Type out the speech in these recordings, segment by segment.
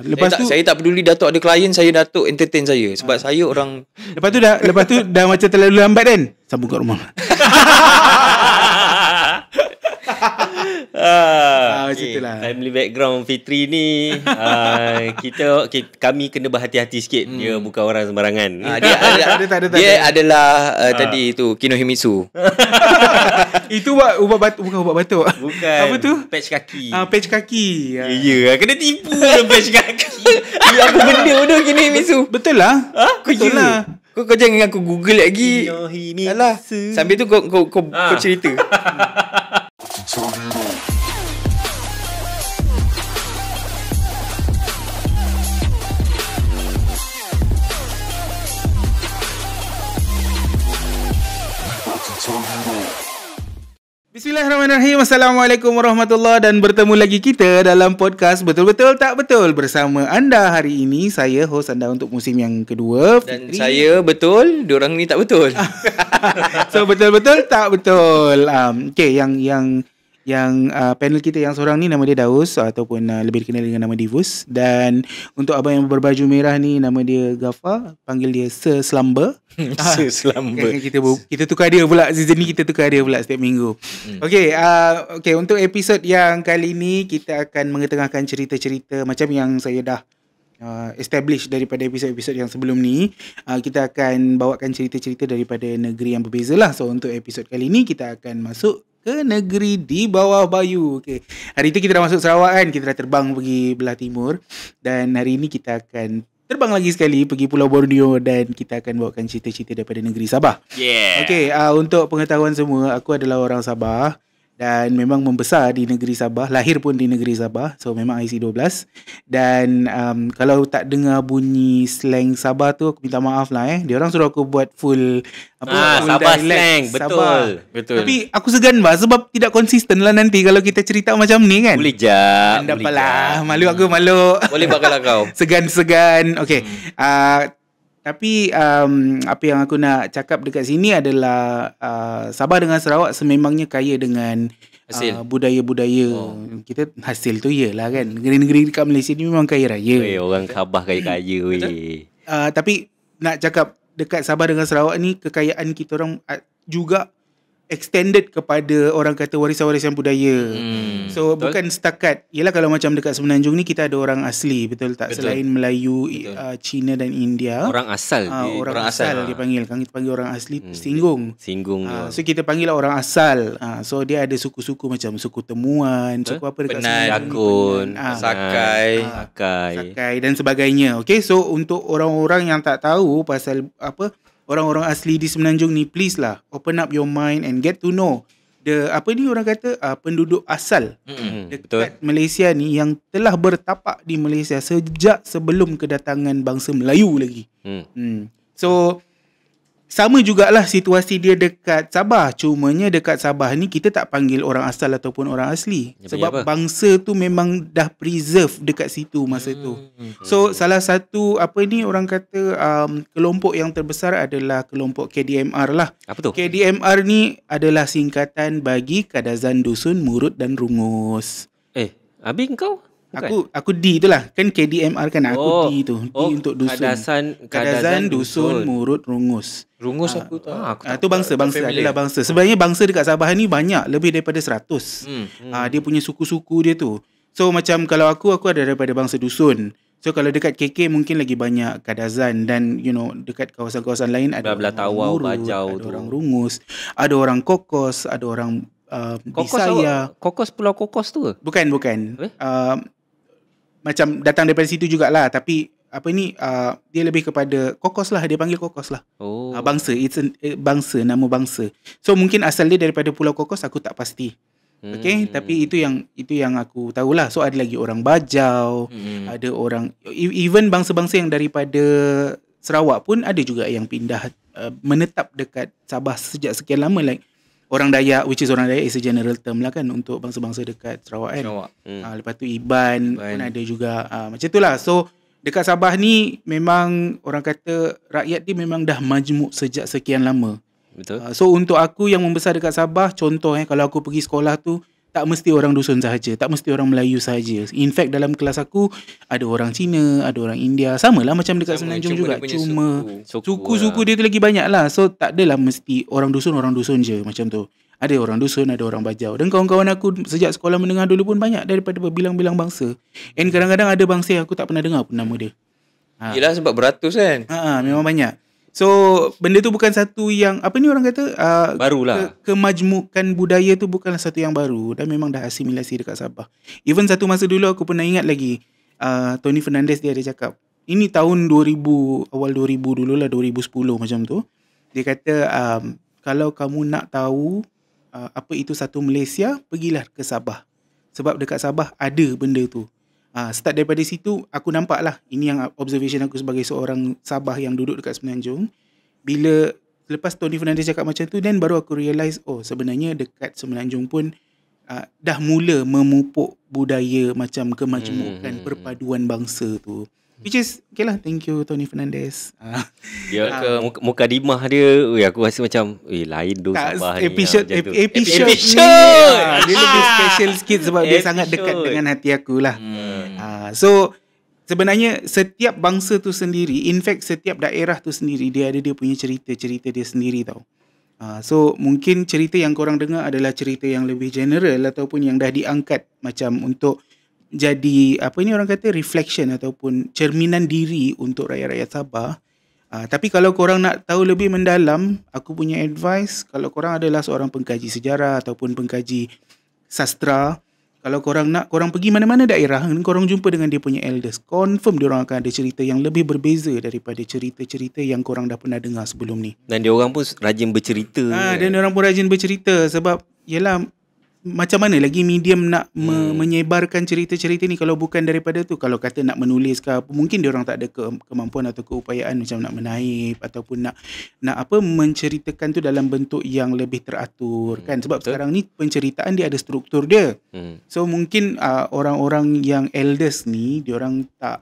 Lepas tu saya tak peduli Datuk ada klien, saya Datuk entertain saya. Sebab saya orang Lepas tu dah macam terlalu lambat kan, sambung kat rumah. Macam macam itulah. Family background Fitri ni kami kena berhati-hati sikit. Dia bukan orang sembarangan. Dia adalah tadi tu Kinohimitsu. Itu bukan ubat batuk. Bukan. Apa tu? Patch kaki. Patch kaki. Ya, kena tipu dalam patch kaki. Apa benda tu Kinohimitsu? Betul lah. Betul lah. Kau jangan aku Google lagi. Kinohimitsu. Alah. Sambil tu kau cerita. Bismillahirrahmanirrahim. Assalamualaikum warahmatullahi dan bertemu lagi kita dalam podcast Betul-Betul Tak Betul bersama anda hari ini. Saya host anda untuk musim yang kedua, Dan Fitri. saya betul, diorang ni tak betul. So betul-betul tak betul. Okay, yang panel kita yang seorang ni nama dia Daus ataupun lebih dikenal dengan nama Divus. Dan untuk abang yang berbaju merah ni nama dia Ghaffar, panggil dia Sir Slumber. Selamba. Kita tukar dia pula, season ni kita tukar dia pula setiap minggu. Okay, untuk episod yang kali ni kita akan mengetengahkan cerita-cerita macam yang saya dah establish daripada episod-episod yang sebelum ni. Kita akan bawakan cerita-cerita daripada negeri yang berbeza lah. So untuk episod kali ni kita akan masuk ke negeri di bawah bayu. Okay. Hari tu kita dah masuk Sarawak kan, kita dah terbang pergi belah timur. Dan hari ni kita akan terbang lagi sekali pergi Pulau Borneo dan kita akan bawakan cerita-cerita daripada negeri Sabah. Yeah. Okay, untuk pengetahuan semua, aku adalah orang Sabah dan memang membesar di negeri Sabah, lahir pun di negeri Sabah. So memang IC12. Dan kalau tak dengar bunyi slang Sabah tu, aku minta maaf lah Dia orang suruh aku buat full full Sabah dialect slang. Sabah. Betul. Tapi aku segan bah sebab tidak konsisten lah nanti kalau kita cerita macam ni kan. Boleh je. Tak apalah, malu aku malu. Boleh bakal kau. Segan-segan. Okay. Tapi apa yang aku nak cakap dekat sini adalah Sabah dengan Sarawak sememangnya kaya dengan budaya-budaya. Kita hasil tu iyalah kan. Negeri-negeri dekat Malaysia ni memang kaya raya. Orang Sabah kaya-kaya weh. Tapi nak cakap dekat Sabah dengan Sarawak ni, kekayaan kita orang juga extended kepada orang kata warisan-warisan budaya. So betul? Bukan setakat, yelah kalau macam dekat Semenanjung ni kita ada orang asli, betul tak? Betul. Selain Melayu, Cina dan India. Orang asal. Orang asal dia panggil. Kita panggil orang asli singgung. So kita panggil lah orang asal. So dia ada suku-suku macam suku Temuan, suku apa dekat Penakun, Sakai dan sebagainya. Okay, so untuk orang-orang yang tak tahu pasal orang-orang asli di Semenanjung ni, please lah open up your mind and get to know orang kata penduduk asal dekat betul. Malaysia ni yang telah bertapak di Malaysia sejak sebelum kedatangan bangsa Melayu lagi. So sama jugalah situasi dia dekat Sabah. Cumanya dekat Sabah ni kita tak panggil orang asal ataupun orang asli. Sebab bangsa tu memang dah preserve dekat situ masa tu. So salah satu orang kata kelompok yang terbesar adalah kelompok KDMR lah. Apa tu? KDMR ni adalah singkatan bagi Kadazan Dusun Murut dan Rungus. Habis kau? Aku D tu lah. Kan KDMR kan aku D tu. D untuk dusun. Kadazan Dusun Murut Rungus. Rungus aku tahu. Tu bangsa adalah bangsa. Sebenarnya bangsa dekat Sabah ni banyak, lebih daripada 100. Dia punya suku-suku dia tu. So macam kalau aku ada daripada bangsa dusun. So kalau dekat KK mungkin lagi banyak Kadazan. Dan dekat kawasan-kawasan lain ada orang Tawau, Murut, Bajau ada tu. orang Rungus, ada orang Kokos, ada orang Bisaya. Kokos Pulau Kokos tu ke? Bukan. Macam datang daripada situ jugalah. Tapi dia lebih kepada Kokos lah. Dia panggil Kokos lah. Bangsa. It's bangsa, nama bangsa. So mungkin asal dia daripada Pulau Kokos, aku tak pasti. Okay. Tapi itu yang aku tahulah. So ada lagi orang Bajau. Ada orang, even bangsa-bangsa yang daripada Sarawak pun ada juga yang pindah menetap dekat Sabah sejak sekian lama. Like orang Dayak, which is orang Dayak is a general term lah kan untuk bangsa-bangsa dekat Sarawak kan. Lepas tu Iban pun ada juga. Macam tu lah. So dekat Sabah ni memang orang kata rakyat dia memang dah majmuk sejak sekian lama. Betul. So untuk aku yang membesar dekat Sabah, contoh kalau aku pergi sekolah tu, tak mesti orang dusun sahaja, tak mesti orang Melayu sahaja. In fact dalam kelas aku ada orang Cina, ada orang India, samalah macam dekat Semenanjung juga. Cuma suku-suku dia tu lagi banyak lah. So tak adalah mesti orang dusun je macam tu. Ada orang dusun, ada orang Bajau. Dan kawan-kawan aku sejak sekolah menengah dulu pun banyak daripada berbilang-bilang bangsa. And kadang-kadang ada bangsa yang aku tak pernah dengar pun nama dia. Yelah sebab beratus kan. Memang banyak. So benda tu bukan satu yang apa ni orang kata barulah. Kemajmukan budaya tu bukanlah satu yang baru dan memang dah asimilasi dekat Sabah. Even satu masa dulu aku pernah ingat lagi Tony Fernandez dia ada cakap, ini tahun 2000, awal 2000 dululah, 2010 macam tu. Dia kata kalau kamu nak tahu apa itu satu Malaysia, pergilah ke Sabah. Sebab dekat Sabah ada benda tu. Start daripada situ aku nampak lah. Ini yang observation aku sebagai seorang Sabah yang duduk dekat Semenanjung. Bila lepas Tony Fernandez cakap macam tu, dan baru aku realise sebenarnya dekat Semenanjung pun dah mula memupuk budaya macam kemajmukan perpaduan bangsa tu. Which is okay lah, thank you Tony Fernandez. Dia mukadimah dia, aku rasa macam lain tu Sabah ni. Episode dia lebih special sikit sebab dia sangat dekat dengan hati aku lah. So sebenarnya setiap bangsa tu sendiri, in fact setiap daerah tu sendiri, dia ada dia punya cerita dia sendiri tau. So mungkin cerita yang korang dengar adalah cerita yang lebih general ataupun yang dah diangkat macam untuk jadi apa ni orang kata reflection ataupun cerminan diri untuk rakyat-rakyat Sabah. Tapi kalau korang nak tahu lebih mendalam, aku punya advice, kalau korang adalah seorang pengkaji sejarah ataupun pengkaji sastra, kalau korang nak, korang pergi mana-mana daerah, korang jumpa dengan dia punya elders, confirm diorang akan ada cerita yang lebih berbeza daripada cerita-cerita yang korang dah pernah dengar sebelum ni. Dan diorang pun rajin bercerita. Dan diorang pun rajin bercerita sebab yelah, macam mana lagi medium nak menyebarkan cerita-cerita ni kalau bukan daripada tu. Kalau kata nak menulis ke apa, mungkin diorang tak ada kemampuan atau keupayaan macam nak menaip ataupun nak menceritakan tu dalam bentuk yang lebih teratur kan. Sebab sekarang ni penceritaan dia ada struktur dia. So mungkin orang-orang yang elders ni diorang tak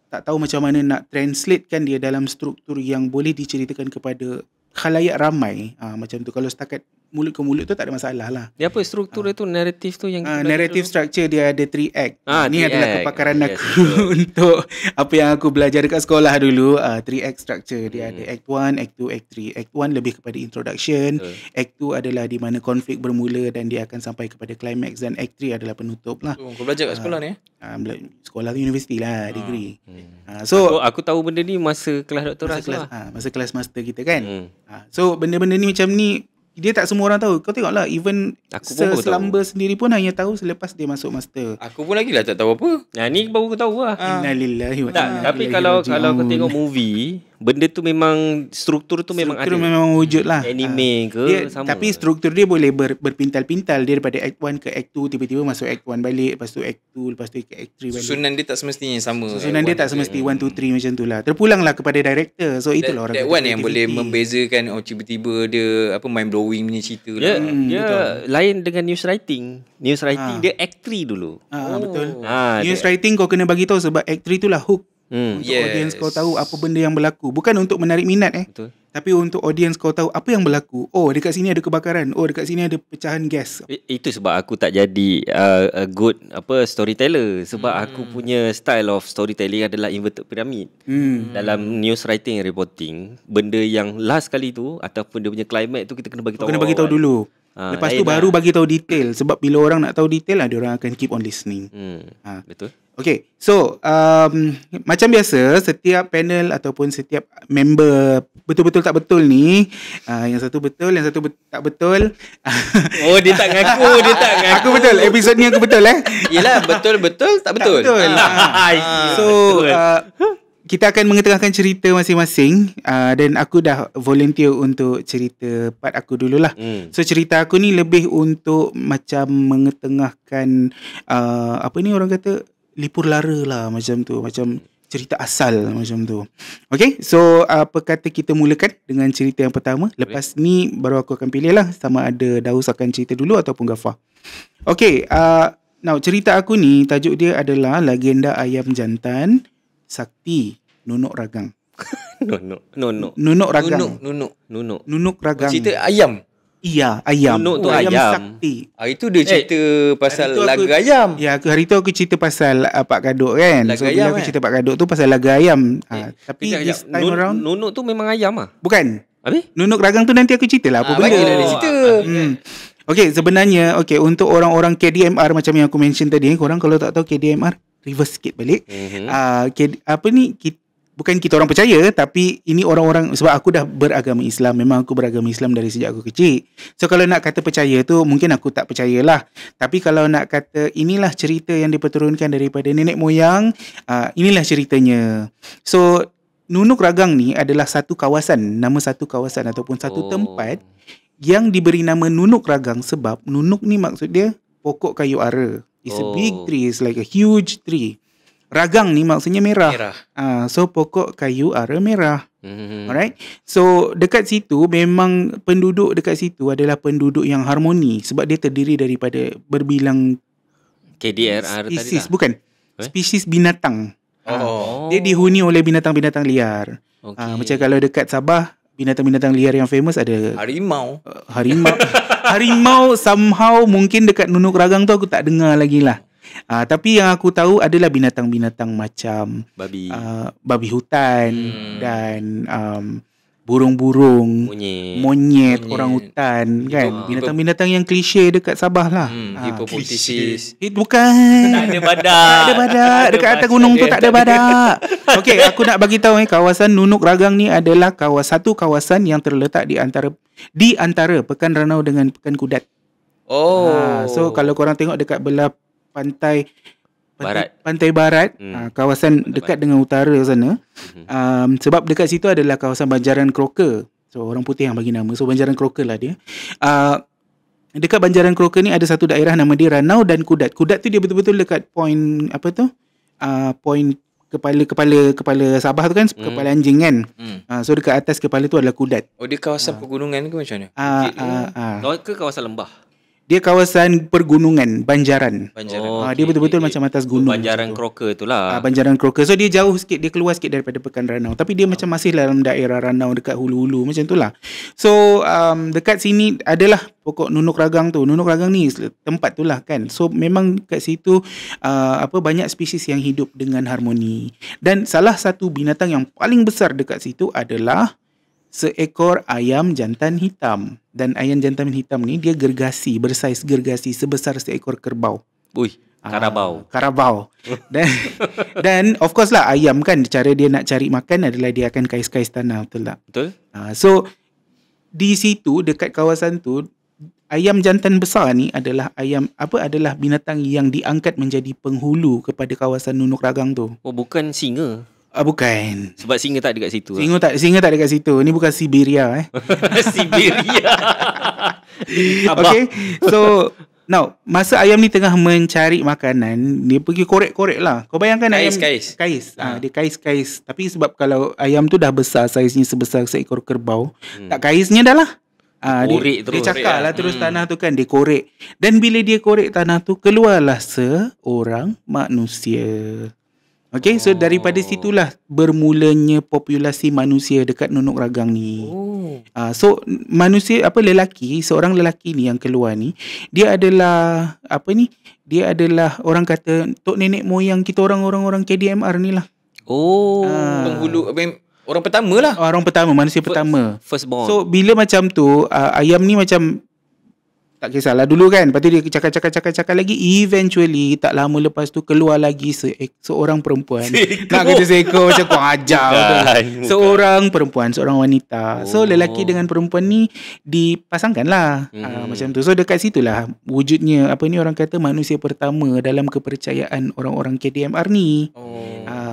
tahu macam mana nak translatekan dia dalam struktur yang boleh diceritakan kepada khalayak ramai. Macam tu. Kalau setakat mulut ke mulut tu tak ada masalah lah. Dia apa struktur itu, naratif tu yang narrative structure dia ada 3 act. Ni adalah kepakaran aku untuk apa yang aku belajar dekat sekolah dulu. 3 act structure. Dia ada act 1, act 2, act 3. Act 1 lebih kepada introduction. Act 2 adalah di mana konflik bermula dan dia akan sampai kepada climax, dan act 3 adalah penutup lah. Kau belajar kat sekolah ni? Sekolah tu universiti lah, degree. So aku tahu benda ni masa kelas doktorat lah. Masa kelas master kita kan. So benda-benda ni macam ni dia tak semua orang tahu. Kau tengoklah, even Selamba sendiri pun hanya tahu selepas dia masuk master. Aku pun lagi lah tak tahu apa. Ni baru aku tahu lah. Innalillahi wa inna ilaihi raji'un. Tapi kalau kau tengok movie, benda tu memang struktur tu memang ada. Struktur memang wujud lah. Anime ke dia, sama. Tapi struktur dia boleh berpintal-pintal. Dia daripada act 1 ke act 2, tiba-tiba masuk act 1 balik, lepas tu act 2, lepas tu ke act 3 balik. Susunan dia tak semestinya sama. Susunan dia tak semesti 1, 2, 3 macam tu lah. Terpulanglah kepada director. So itulah orang that one yang boleh membezakan. Tiba-tiba dia mind blowing punya cerita. Dia lain dengan news writing. News writing dia act 3 dulu. Betul. News writing kau kena bagi tahu sebab act 3 tu lah hook. Untuk audience kau tahu apa benda yang berlaku. Bukan untuk menarik minat Betul. tapi untuk audience kau tahu apa yang berlaku. Dekat sini ada kebakaran. Dekat sini ada pecahan gas. Itu sebab aku tak jadi a good storyteller. Sebab aku punya style of storytelling adalah inverted pyramid. Dalam news writing and reporting, benda yang last kali tu ataupun dia punya climax tu kita kena bagi tahu. Kena bagi tahu dulu. Lepas tu baru bagi tahu detail. Sebab bila orang nak tahu detail lah, dia orang akan keep on listening. Betul. Okay, so macam biasa, setiap panel ataupun setiap member betul-betul tak betul ni, yang satu betul, yang satu tak betul. Dia tak ngaku, dia tak ngaku. Aku betul, episod ni aku betul Yelah, betul-betul tak betul. Tak betul. So kita akan mengetengahkan cerita masing-masing, dan aku dah volunteer untuk cerita part aku dululah. So cerita aku ni lebih untuk macam mengetengahkan apa ni orang kata, lipur lara lah macam tu, macam cerita asal macam tu. Okay, so apa kata kita mulakan dengan cerita yang pertama. Lepas ni baru aku akan pilih lah sama ada Daus akan cerita dulu ataupun Ghafar. Okay, now cerita aku ni tajuk dia adalah Legenda Ayam Jantan Sakti Nunuk Ragang. Nunuk Ragang. Nunuk Nunuk Ragang. Cerita ayam. Iya, ayam. Nunuk tu ayam ayam. sakti. Itu dia cerita pasal hari tu laga aku- ayam. Ya, hari tu aku cerita pasal Pak Kaduk kan. Laga So bila ayam, aku kan? cerita Pak Kaduk tu pasal laga ayam. Tapi Kejap, this kejap. time around Nunuk tu memang ayam ah. bukan. Habis? Nunuk ragang tu nanti aku cerita lah apa benda. Bagilah dia cerita. Okay, sebenarnya untuk orang-orang KDMR macam yang aku mention tadi, korang kalau tak tahu KDMR, reverse sikit balik. Bukan kita orang percaya, tapi ini orang-orang, sebab aku dah beragama Islam. Memang aku beragama Islam dari sejak aku kecil. So kalau nak kata percaya tu, mungkin aku tak percayalah. Tapi kalau nak kata inilah cerita yang diperturunkan daripada nenek moyang, inilah ceritanya. So Nunuk Ragang ni adalah satu kawasan, nama satu kawasan ataupun satu tempat yang diberi nama Nunuk Ragang sebab Nunuk ni maksud dia pokok kayu ara. It's a big tree, it's like a huge tree. Ragang ni maksudnya merah. So pokok kayu ara merah. Alright. So dekat situ memang penduduk dekat situ adalah penduduk yang harmoni sebab dia terdiri daripada berbilang KDRR tadi spesies, lah. bukan. Spesies binatang. Dia dihuni oleh binatang-binatang liar. Macam kalau dekat Sabah, binatang-binatang liar yang famous ada Harimau. Harimau somehow mungkin dekat Nunuk Ragang tu aku tak dengar lagi lah. Tapi yang aku tahu adalah binatang-binatang macam babi hutan dan burung-burung, monyet, orang hutan kan. Binatang-binatang yang klise dekat Sabah lah. Hippopotamus. Bukan. Tak ada badak. Tak ada badak. Dekat atas gunung tu tak ada badak. Okey, aku nak bagi tahu kawasan Nunuk Ragang ni adalah satu kawasan yang terletak di antara Pekan Ranau dengan Pekan Kudat. So kalau korang tengok dekat belah pantai barat, kawasan dekat dengan utara sana. Sebab dekat situ adalah kawasan Banjaran Croker. So orang putih yang bagi nama. So Banjaran Croker lah dia. Dekat Banjaran Croker ni ada satu daerah nama dia Ranau dan Kudat. Kudat tu dia betul-betul dekat point point kepala Sabah tu kan, kepala anjing kan. So dekat atas kepala tu adalah Kudat. Dia kawasan pegunungan ke macam mana? Ke kawasan lembah? Dia kawasan pergunungan Banjaran. Dia betul-betul macam atas gunung. Banjaran Croker tu lah. Banjaran Croker. So dia jauh sikit, dia keluar sikit daripada Pekan Ranau. Tapi dia macam masih dalam daerah Ranau dekat hulu-hulu macam tu lah. So dekat sini adalah pokok Nunuk Ragang tu. Nunuk Ragang ni tempat tu lah kan. So memang kat situ banyak spesies yang hidup dengan harmoni. Dan salah satu binatang yang paling besar dekat situ adalah seekor ayam jantan hitam. Dan ayam jantan hitam ni dia bersaiz gergasi sebesar seekor kerbau. Karabau. Dan of course lah ayam kan, cara dia nak cari makan adalah dia akan kais-kais tanah, betul tak? Betul. So di situ dekat kawasan tu ayam jantan besar ni adalah adalah binatang yang diangkat menjadi penghulu kepada kawasan Nunuk Ragang tu. Bukan singa. Bukan. Sebab singa tak dekat situ. Singa tak dekat situ. Ni bukan Siberia Siberia. Okay. So now masa ayam ni tengah mencari makanan, dia pergi korek-korek lah. Kau bayangkan Kais. Dia kais. Tapi sebab kalau ayam tu dah besar, saiznya sebesar seekor kerbau, tak kaisnya dah lah. Dia cakap lah terus tanah tu kan, dia korek. Dan bila dia korek tanah tu, keluarlah seorang manusia. Okay, so daripada situlah bermulanya populasi manusia dekat Nunuk Ragang ni. So manusia seorang lelaki ni yang keluar ni, dia adalah dia adalah orang kata tok nenek moyang kita orang-orang KDMR ni lah. Penghulu orang pertama lah. Orang pertama, manusia pertama. Firstborn. So bila macam tu ayam ni macam tak kisahlah dulu kan. Lepas tu dia cakap lagi. Eventually tak lama lepas tu keluar lagi seorang perempuan. Nak kata seekor macam kurang ajar. Seorang perempuan, seorang wanita. So lelaki dengan perempuan ni dipasangkan lah. Macam tu. So dekat situlah wujudnya orang kata manusia pertama dalam kepercayaan orang-orang KDMR ni.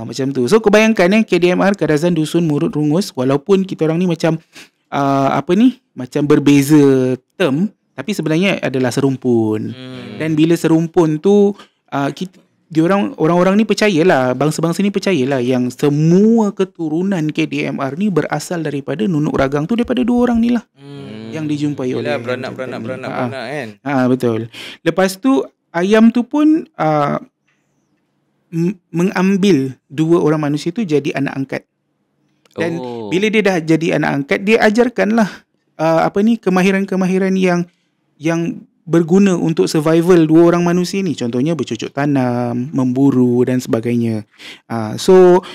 Macam tu. So kau bayangkan KDMR, Kadazan Dusun Murut Rungus, walaupun kita orang ni macam macam berbeza term, tapi sebenarnya adalah serumpun. Dan bila serumpun tu orang-orang ni percayalah, bangsa-bangsa ni percayalah yang semua keturunan KDMR ni berasal daripada Nunuk Ragang tu, daripada dua orang ni lah yang dijumpai oleh beranak kan. Betul. Lepas tu ayam tu pun mengambil dua orang manusia tu jadi anak angkat. Dan bila dia dah jadi anak angkat, dia ajarkanlah kemahiran-kemahiran yang berguna untuk survival dua orang manusia ni. Contohnya bercocok tanam, memburu dan sebagainya. So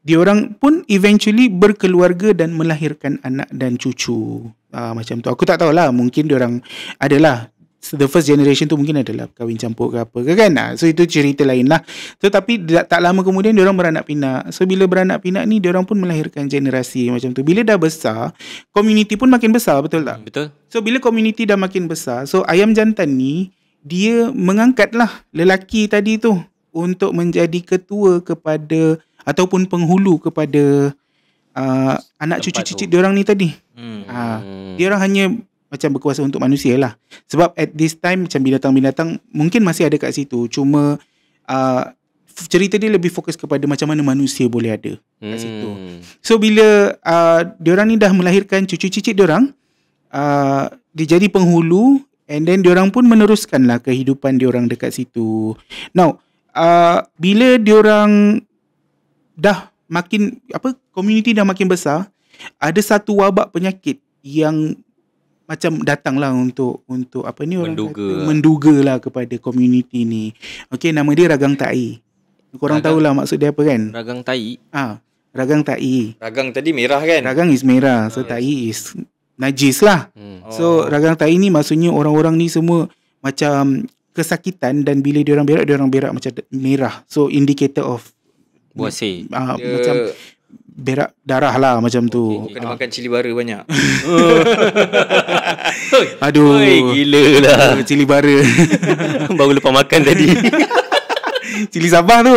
diorang pun eventually berkeluarga dan melahirkan anak dan cucu. Macam tu. Aku tak tahulah, mungkin diorang adalah the first generation tu mungkin adalah kahwin campur ke apa ke kan. So itu cerita lain lah. So tapi tak lama kemudian diorang beranak pinak. So bila beranak pinak ni diorang pun melahirkan generasi macam tu. Bila dah besar, community pun makin besar, betul tak? Betul. So bila community dah makin besar, so ayam jantan ni dia mengangkatlah lelaki tadi tu untuk menjadi ketua kepada ataupun penghulu kepada anak cucu cicit diorang ni tadi. Diorang hanya macam berkuasa untuk manusia lah. Sebab at this time macam binatang-binatang mungkin masih ada kat situ. Cuma cerita dia lebih fokus kepada macam mana manusia boleh ada kat situ. So bila diorang ni dah melahirkan cucu cicit diorang, dia jadi penghulu, and then diorang pun meneruskan lah kehidupan diorang dekat situ. Now bila diorang dah makin community dah makin besar, ada satu wabak penyakit yang macam datanglah untuk orang mendugalah kepada community ni. Okey, nama dia ragang tai. Korang tahulah maksud dia apa kan? Ragang tai. Ragang tai. Ragang tadi merah kan? Ragang is merah. So tai is najis lah. So ragang tai ni maksudnya orang-orang ni semua macam kesakitan, dan bila diorang berak macam merah. So indicator of buasir. Macam berak darah lah macam tu. Kena makan cili bara banyak. Aduh. Gila lah. Cili bara. Baru lepas makan tadi. Cili Sabah tu.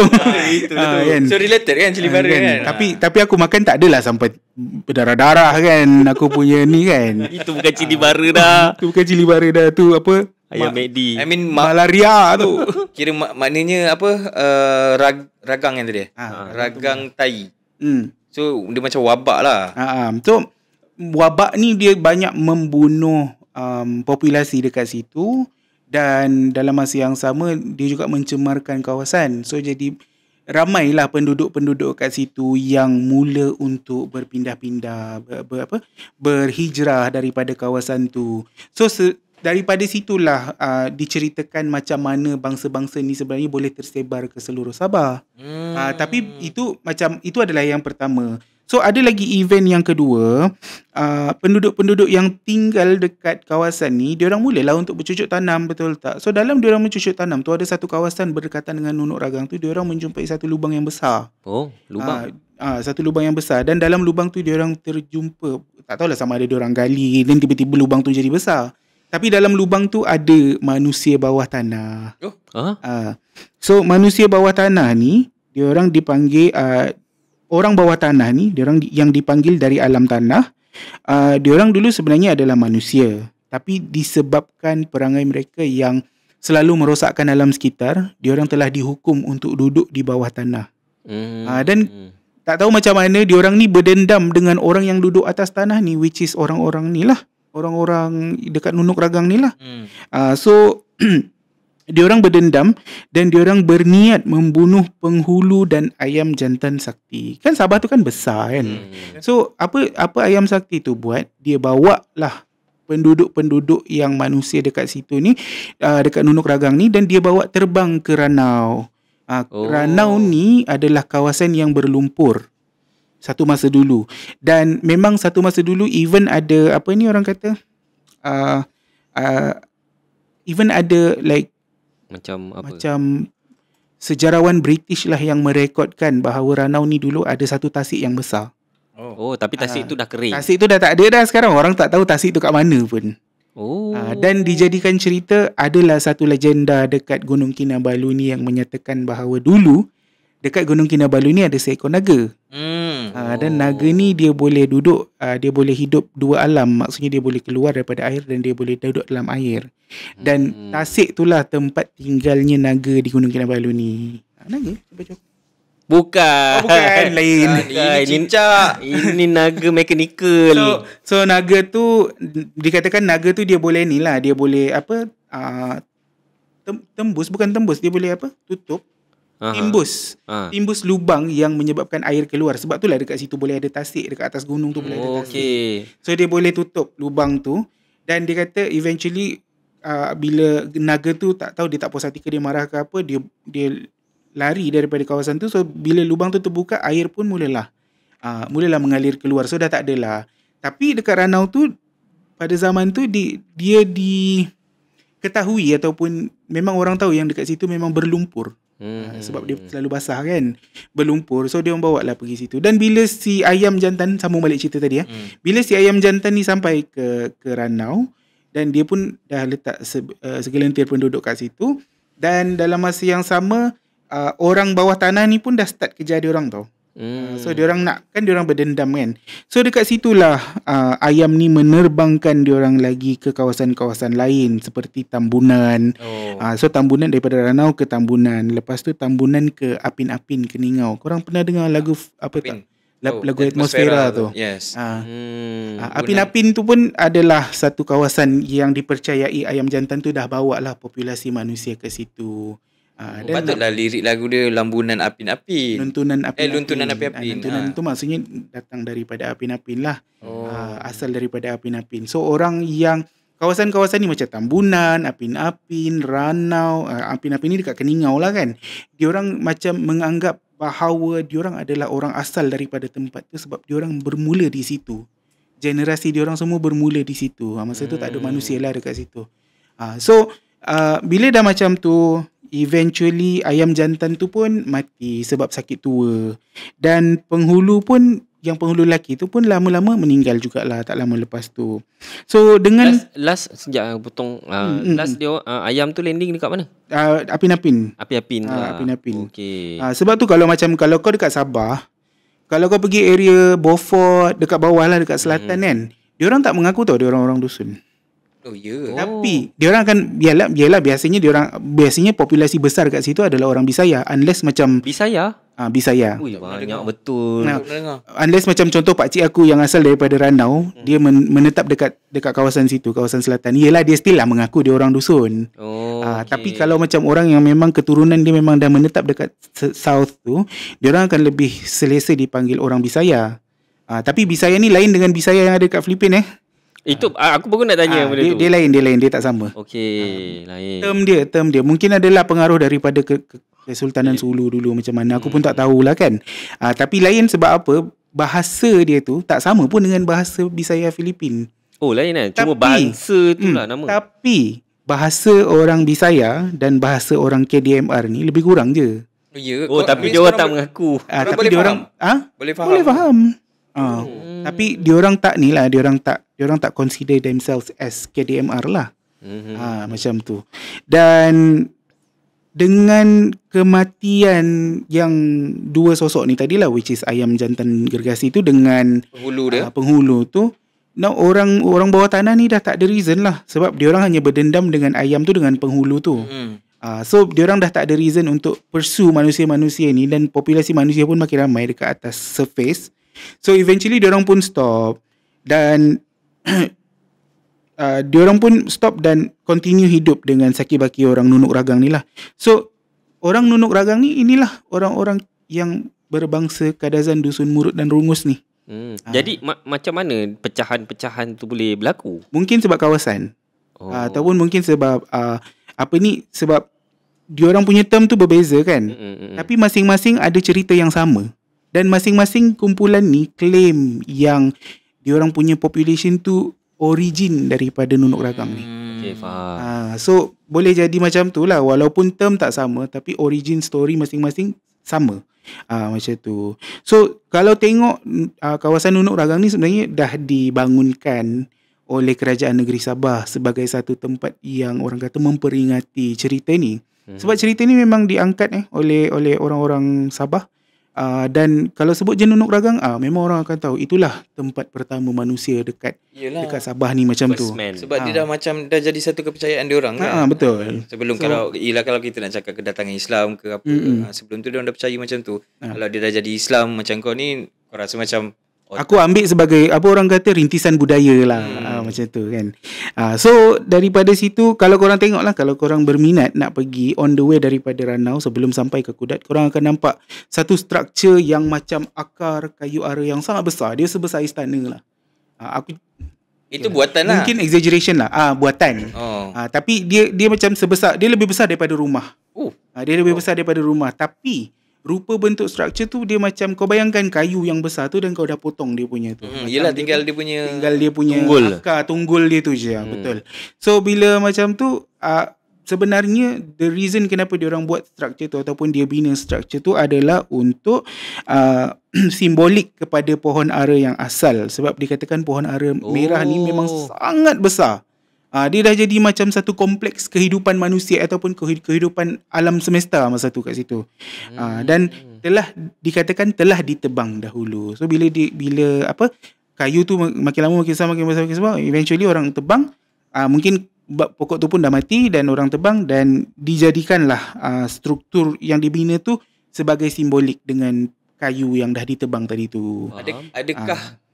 Itu. Kan? So related kan cili bara kan? Tapi aku makan tak adalah sampai berdarah-darah kan. Aku punya ni kan. Itu bukan cili bara dah. Itu bukan cili bara dah. Tu apa? Ayam McD. I mean malaria tu. Kira maknanya apa? Ragang yang tadi. Ragang tai. So dia macam wabak lah. So wabak ni dia banyak membunuh populasi dekat situ, dan dalam masa yang sama dia juga mencemarkan kawasan. So jadi ramailah penduduk-penduduk kat situ yang mula untuk berpindah-pindah, berhijrah daripada kawasan tu. So daripada situlah diceritakan macam mana bangsa-bangsa ni sebenarnya boleh tersebar ke seluruh Sabah. Tapi itu adalah yang pertama. So ada lagi event yang kedua, penduduk-penduduk yang tinggal dekat kawasan ni, diorang mulalah untuk bercucuk tanam, betul tak? So dalam diorang bercucuk tanam tu ada satu kawasan berdekatan dengan Nunuk Ragang tu, diorang menjumpai satu lubang yang besar. Oh, lubang. Satu lubang yang besar, dan dalam lubang tu diorang terjumpa, tak tahulah sama ada diorang gali dan tiba-tiba lubang tu jadi besar. Tapi dalam lubang tu ada manusia bawah tanah. So manusia bawah tanah ni, diorang dipanggil orang bawah tanah ni, diorang yang dipanggil dari alam tanah. Diorang dulu sebenarnya adalah manusia, tapi disebabkan perangai mereka yang selalu merosakkan alam sekitar, diorang telah dihukum untuk duduk di bawah tanah. Dan tak tahu macam mana diorang ni berdendam dengan orang yang duduk atas tanah ni, which is orang-orang ni lah, orang-orang dekat Nunuk Ragang ni lah. So diorang berdendam dan diorang berniat membunuh penghulu dan ayam jantan sakti. Kan Sabah tu kan besar kan. So apa ayam sakti tu buat? Dia bawa lah penduduk-penduduk yang manusia dekat situ ni, dekat Nunuk Ragang ni, dan dia bawa terbang ke Ranau. Ranau ni adalah kawasan yang berlumpur satu masa dulu, dan memang satu masa dulu even ada apa ni orang kata, even ada like macam sejarawan British lah yang merekodkan bahawa Ranau ni dulu ada satu tasik yang besar. Tapi tasik tu dah kering. Tasik tu dah tak ada dah sekarang. Orang tak tahu tasik tu kat mana pun. Dan dijadikan cerita, adalah satu legenda dekat Gunung Kinabalu ni yang menyatakan bahawa dulu dekat Gunung Kinabalu ni ada seekor naga. Dan naga ni dia boleh duduk, dia boleh hidup dua alam. Maksudnya dia boleh keluar daripada air dan dia boleh duduk dalam air. Dan tasik itulah tempat tinggalnya naga di Gunung Kinabalu ni. Naga? Bukan. Bukan, lain. Ini cincak. Ini naga mechanical. So naga tu, dikatakan naga tu dia boleh ni lah, dia boleh apa, tembus, bukan tembus, dia boleh apa, tutup timbus lubang yang menyebabkan air keluar. Sebab itulah dekat situ boleh ada tasik, dekat atas gunung tu boleh ada tasik. So dia boleh tutup lubang tu, dan dia kata eventually bila naga tu tak tahu, dia tak puas hati ke dia marah ke apa, dia lari daripada kawasan tu. So bila lubang tu terbuka, air pun mulalah mengalir keluar. So dah tak adalah. Tapi dekat Ranau tu pada zaman tu dia diketahui ataupun memang orang tahu yang dekat situ memang berlumpur. Sebab dia selalu basah kan, berlumpur. So dia orang bawa lah pergi situ. Dan bila si ayam jantan, sambung balik cerita tadi bila si ayam jantan ni sampai ke Ranau, dan dia pun dah letak segelintir penduduk kat situ, dan dalam masa yang sama orang bawah tanah ni pun dah start kejar dia orang tau. So diorang nak, kan diorang berdendam kan. So dekat situlah ayam ni menerbangkan diorang lagi ke kawasan-kawasan lain seperti Tambunan. So Tambunan, daripada Ranau ke Tambunan, lepas tu Tambunan ke Apin-Apin, Keningau. Korang pernah dengar lagu apa tak? Lagu Atmosfera tu. Yes. Apin-Apin tu pun adalah satu kawasan yang dipercayai ayam jantan tu dah bawa lah populasi manusia ke situ. Patutlah lirik lagu dia Lambunan Apin-Apin. Luntunan Apin-Apin. Luntunan Apin-Apin. Luntunan tu maksudnya datang daripada Apin-Apin lah. Asal daripada Apin-Apin. So orang yang kawasan-kawasan ni macam Tambunan, Apin-Apin, Ranau, Apin-Apin ni dekat Keningau lah kan. Diorang macam menganggap bahawa diorang adalah orang asal daripada tempat tu sebab diorang bermula di situ. Generasi diorang semua bermula di situ. Masa tu tak ada manusia lah dekat situ. So bila dah macam tu, eventually ayam jantan tu pun mati sebab sakit tua. Dan penghulu pun, yang penghulu lelaki tu pun lama-lama meninggal jugalah tak lama lepas tu. So dengan last sejak potong last dia ayam tu landing dekat mana? Apin-Apin. Apin-Apin lah. Apin-Apin. Okey. Sebab tu kalau kau dekat Sabah, kalau kau pergi area Beaufort dekat bawah lah, dekat selatan kan, diorang tak mengaku tau diorang orang dusun. Oh ya. Yeah. Tapi diorang akan biarlah biasanya populasi besar kat situ adalah orang Bisaya, unless macam Bisaya. Bisaya. Ui, banyak betul. Unless macam contoh pakcik aku yang asal daripada Ranau, dia menetap dekat kawasan situ, kawasan selatan. Yelah, dia still lah mengaku dia orang dusun. Okay. Tapi kalau macam orang yang memang keturunan dia memang dah menetap dekat south tu, diorang akan lebih selesa dipanggil orang Bisaya. Tapi Bisaya ni lain dengan Bisaya yang ada kat Filipin Itu aku baru nak tanya benda tu. Dia lain, dia tak sama. Okey, lain. Term dia mungkin adalah pengaruh daripada Kesultanan Sulu dulu macam mana. Aku pun tak tahulah kan. Tapi lain sebab apa? Bahasa dia tu tak sama pun dengan bahasa Bisaya Filipin. Oh, lain kan? Cuma bahasa tu lah nama. Tapi bahasa orang Bisaya dan bahasa orang KDMR ni lebih kurang je. Tapi dia orang tak mengaku. Tapi dia orang boleh faham. Boleh faham. Tapi diorang tak ni lah, diorang tak consider themselves as KDMR lah. Macam tu. Dan dengan kematian yang dua sosok ni tadi lah, which is ayam jantan gergasi tu dengan penghulu tu, orang bawah tanah ni dah tak ada reason lah. Sebab diorang hanya berdendam dengan ayam tu, dengan penghulu tu. So diorang dah tak ada reason untuk pursue manusia-manusia ni, dan populasi manusia pun makin ramai dekat atas surface. So eventually diorang pun stop, dan diorang pun stop dan continue hidup dengan saki-baki orang Nunuk Ragang ni lah. So orang Nunuk Ragang ni, inilah orang-orang yang berbangsa Kadazan, Dusun, Murut dan Rungus ni. Jadi macam mana pecahan-pecahan tu boleh berlaku? Mungkin sebab kawasan, ataupun mungkin sebab sebab diorang punya term tu berbeza kan. Tapi masing-masing ada cerita yang sama. Dan masing-masing kumpulan ni claim yang diorang punya population tu origin daripada Nunuk Ragang ni. Okay, faham. So boleh jadi macam tu lah. Walaupun term tak sama, tapi origin story masing-masing sama. Macam tu. So kalau tengok kawasan Nunuk Ragang ni sebenarnya dah dibangunkan oleh Kerajaan Negeri Sabah sebagai satu tempat yang orang kata memperingati cerita ni. Sebab cerita ni memang diangkat oleh orang-orang Sabah. Dan kalau sebut je Nunuk Ragang, memang orang akan tahu itulah tempat pertama manusia dekat Sabah ni macam tu. Sebab dia dah jadi satu kepercayaan dia orang kan. Betul. Sebelum kalau kita nak cakap kedatangan Islam ke apa, sebelum tu dia orang dah percaya macam tu. Kalau dia dah jadi Islam macam kau ni, kau rasa macam aku ambil sebagai apa orang kata rintisan budaya lah. Macam tu kan. So daripada situ, kalau korang tengok lah, kalau korang berminat nak pergi on the way daripada Ranau sebelum sampai ke Kudat, korang akan nampak satu struktur yang macam akar kayu ara yang sangat besar. Dia sebesar istana lah. Itu buatan lah. Mungkin exaggeration lah. Buatan. Tapi dia macam sebesar, dia lebih besar daripada rumah. Dia lebih besar daripada rumah. Tapi rupa bentuk struktur tu dia macam, kau bayangkan kayu yang besar tu dan kau dah potong dia punya tu. Yelah, tinggal dia punya tunggul. Akar tunggul dia tu je. Betul. So bila macam tu, sebenarnya the reason kenapa dia orang buat struktur tu ataupun dia bina struktur tu adalah untuk simbolik kepada pohon ara yang asal. Sebab dikatakan pohon ara merah ni memang sangat besar. Dia dah jadi macam satu kompleks kehidupan manusia ataupun kehidupan alam semesta masa tu kat situ. Dan dikatakan telah ditebang dahulu. So bila kayu tu makin lama makin besar, eventually orang tebang, mungkin pokok tu pun dah mati dan orang tebang, dan dijadikanlah struktur yang dibina tu sebagai simbolik dengan kayu yang dah ditebang tadi tu. Adakah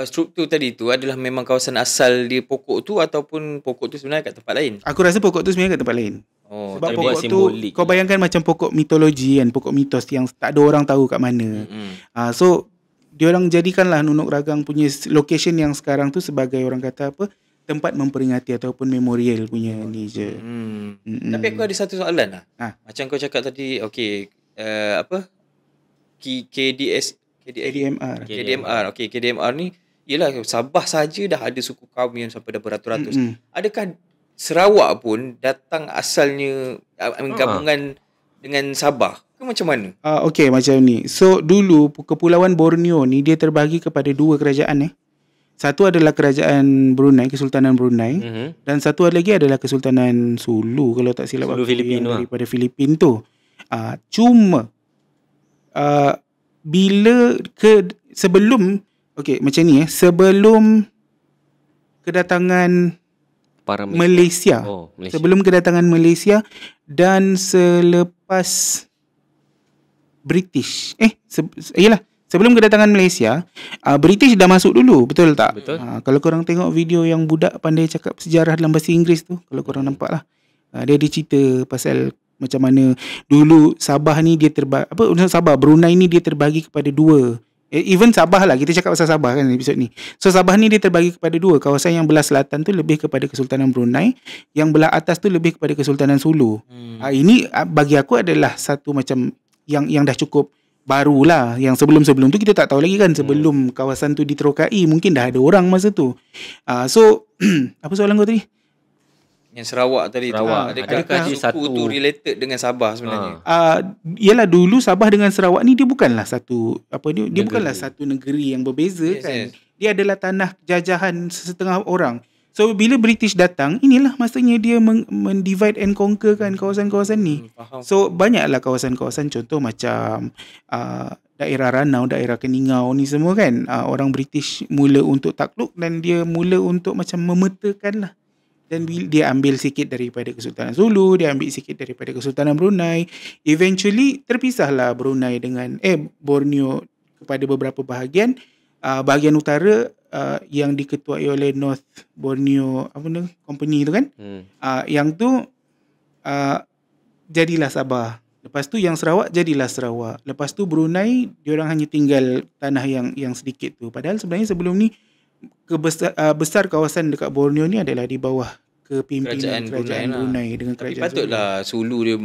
struktur tadi tu adalah memang kawasan asal dia pokok tu, ataupun pokok tu sebenarnya kat tempat lain? Aku rasa pokok tu sebenarnya kat tempat lain. Sebab pokok tu kau lah. bayangkan macam pokok mitologi kan, pokok mitos yang tak ada orang tahu kat mana. So diorang jadikanlah Nunuk Ragang punya location yang sekarang tu sebagai orang kata tempat memperingati ataupun memorial punya ni je. Tapi aku ada satu soalan lah. Macam kau cakap tadi, KDMR. KDMR ni yelah, Sabah saja dah ada suku kaum yang sampai dah beratus-ratus. Adakah Sarawak pun datang asalnya gabungan dengan Sabah ke macam mana? Okey, macam ni. So dulu Kepulauan Borneo ni dia terbahagi kepada dua kerajaan. Satu adalah kerajaan Brunei, Kesultanan Brunei, dan satu lagi adalah Kesultanan Sulu, kalau tak silap aku, daripada Filipin tu. Cuma sebelum macam ni sebelum kedatangan Malaysia. Sebelum kedatangan Malaysia dan selepas British. Sebelum kedatangan Malaysia, British dah masuk dulu, betul tak? Betul. Kalau korang tengok video yang budak pandai cakap sejarah dalam bahasa Inggeris tu, kalau korang nampak lah, dia ada cerita pasal macam mana dulu Sabah ni dia Brunei ni dia terbahagi kepada dua. Even Sabah lah, kita cakap pasal Sabah kan episod ni. So Sabah ni dia terbahagi kepada dua. Kawasan yang belah selatan tu lebih kepada Kesultanan Brunei, yang belah atas tu lebih kepada Kesultanan Sulu. Ini bagi aku adalah satu macam yang dah cukup barulah. Yang sebelum-sebelum tu kita tak tahu lagi kan. Sebelum kawasan tu diterokai, mungkin dah ada orang masa tu. So apa soalan kau tadi? Yang Sarawak tadi tu. Adakah suku tu related dengan Sabah sebenarnya? Yalah, dulu Sabah dengan Sarawak ni dia bukanlah satu dia bukanlah satu negeri yang berbeza kan. Dia adalah tanah jajahan setengah orang. So bila British datang, inilah masanya dia mendivide and conquer kan kawasan-kawasan ni. So banyaklah kawasan-kawasan, contoh macam daerah Ranau, daerah Keningau ni semua kan, orang British mula untuk takluk dan dia mula untuk macam memetakan lah. Dan dia ambil sikit daripada Kesultanan Sulu, dia ambil sikit daripada Kesultanan Brunei. Eventually terpisahlah Brunei dengan Borneo kepada beberapa bahagian. Bahagian utara yang diketuai oleh North Borneo Company tu kan. Yang tu jadilah Sabah. Lepas tu yang Sarawak jadilah Sarawak. Lepas tu Brunei diorang hanya tinggal tanah yang sedikit tu. Padahal sebenarnya sebelum ni besar kawasan dekat Borneo ni adalah di bawah kepimpinan kerajaan Brunei dengan kerajaan. Tapi patutlah Sulu dia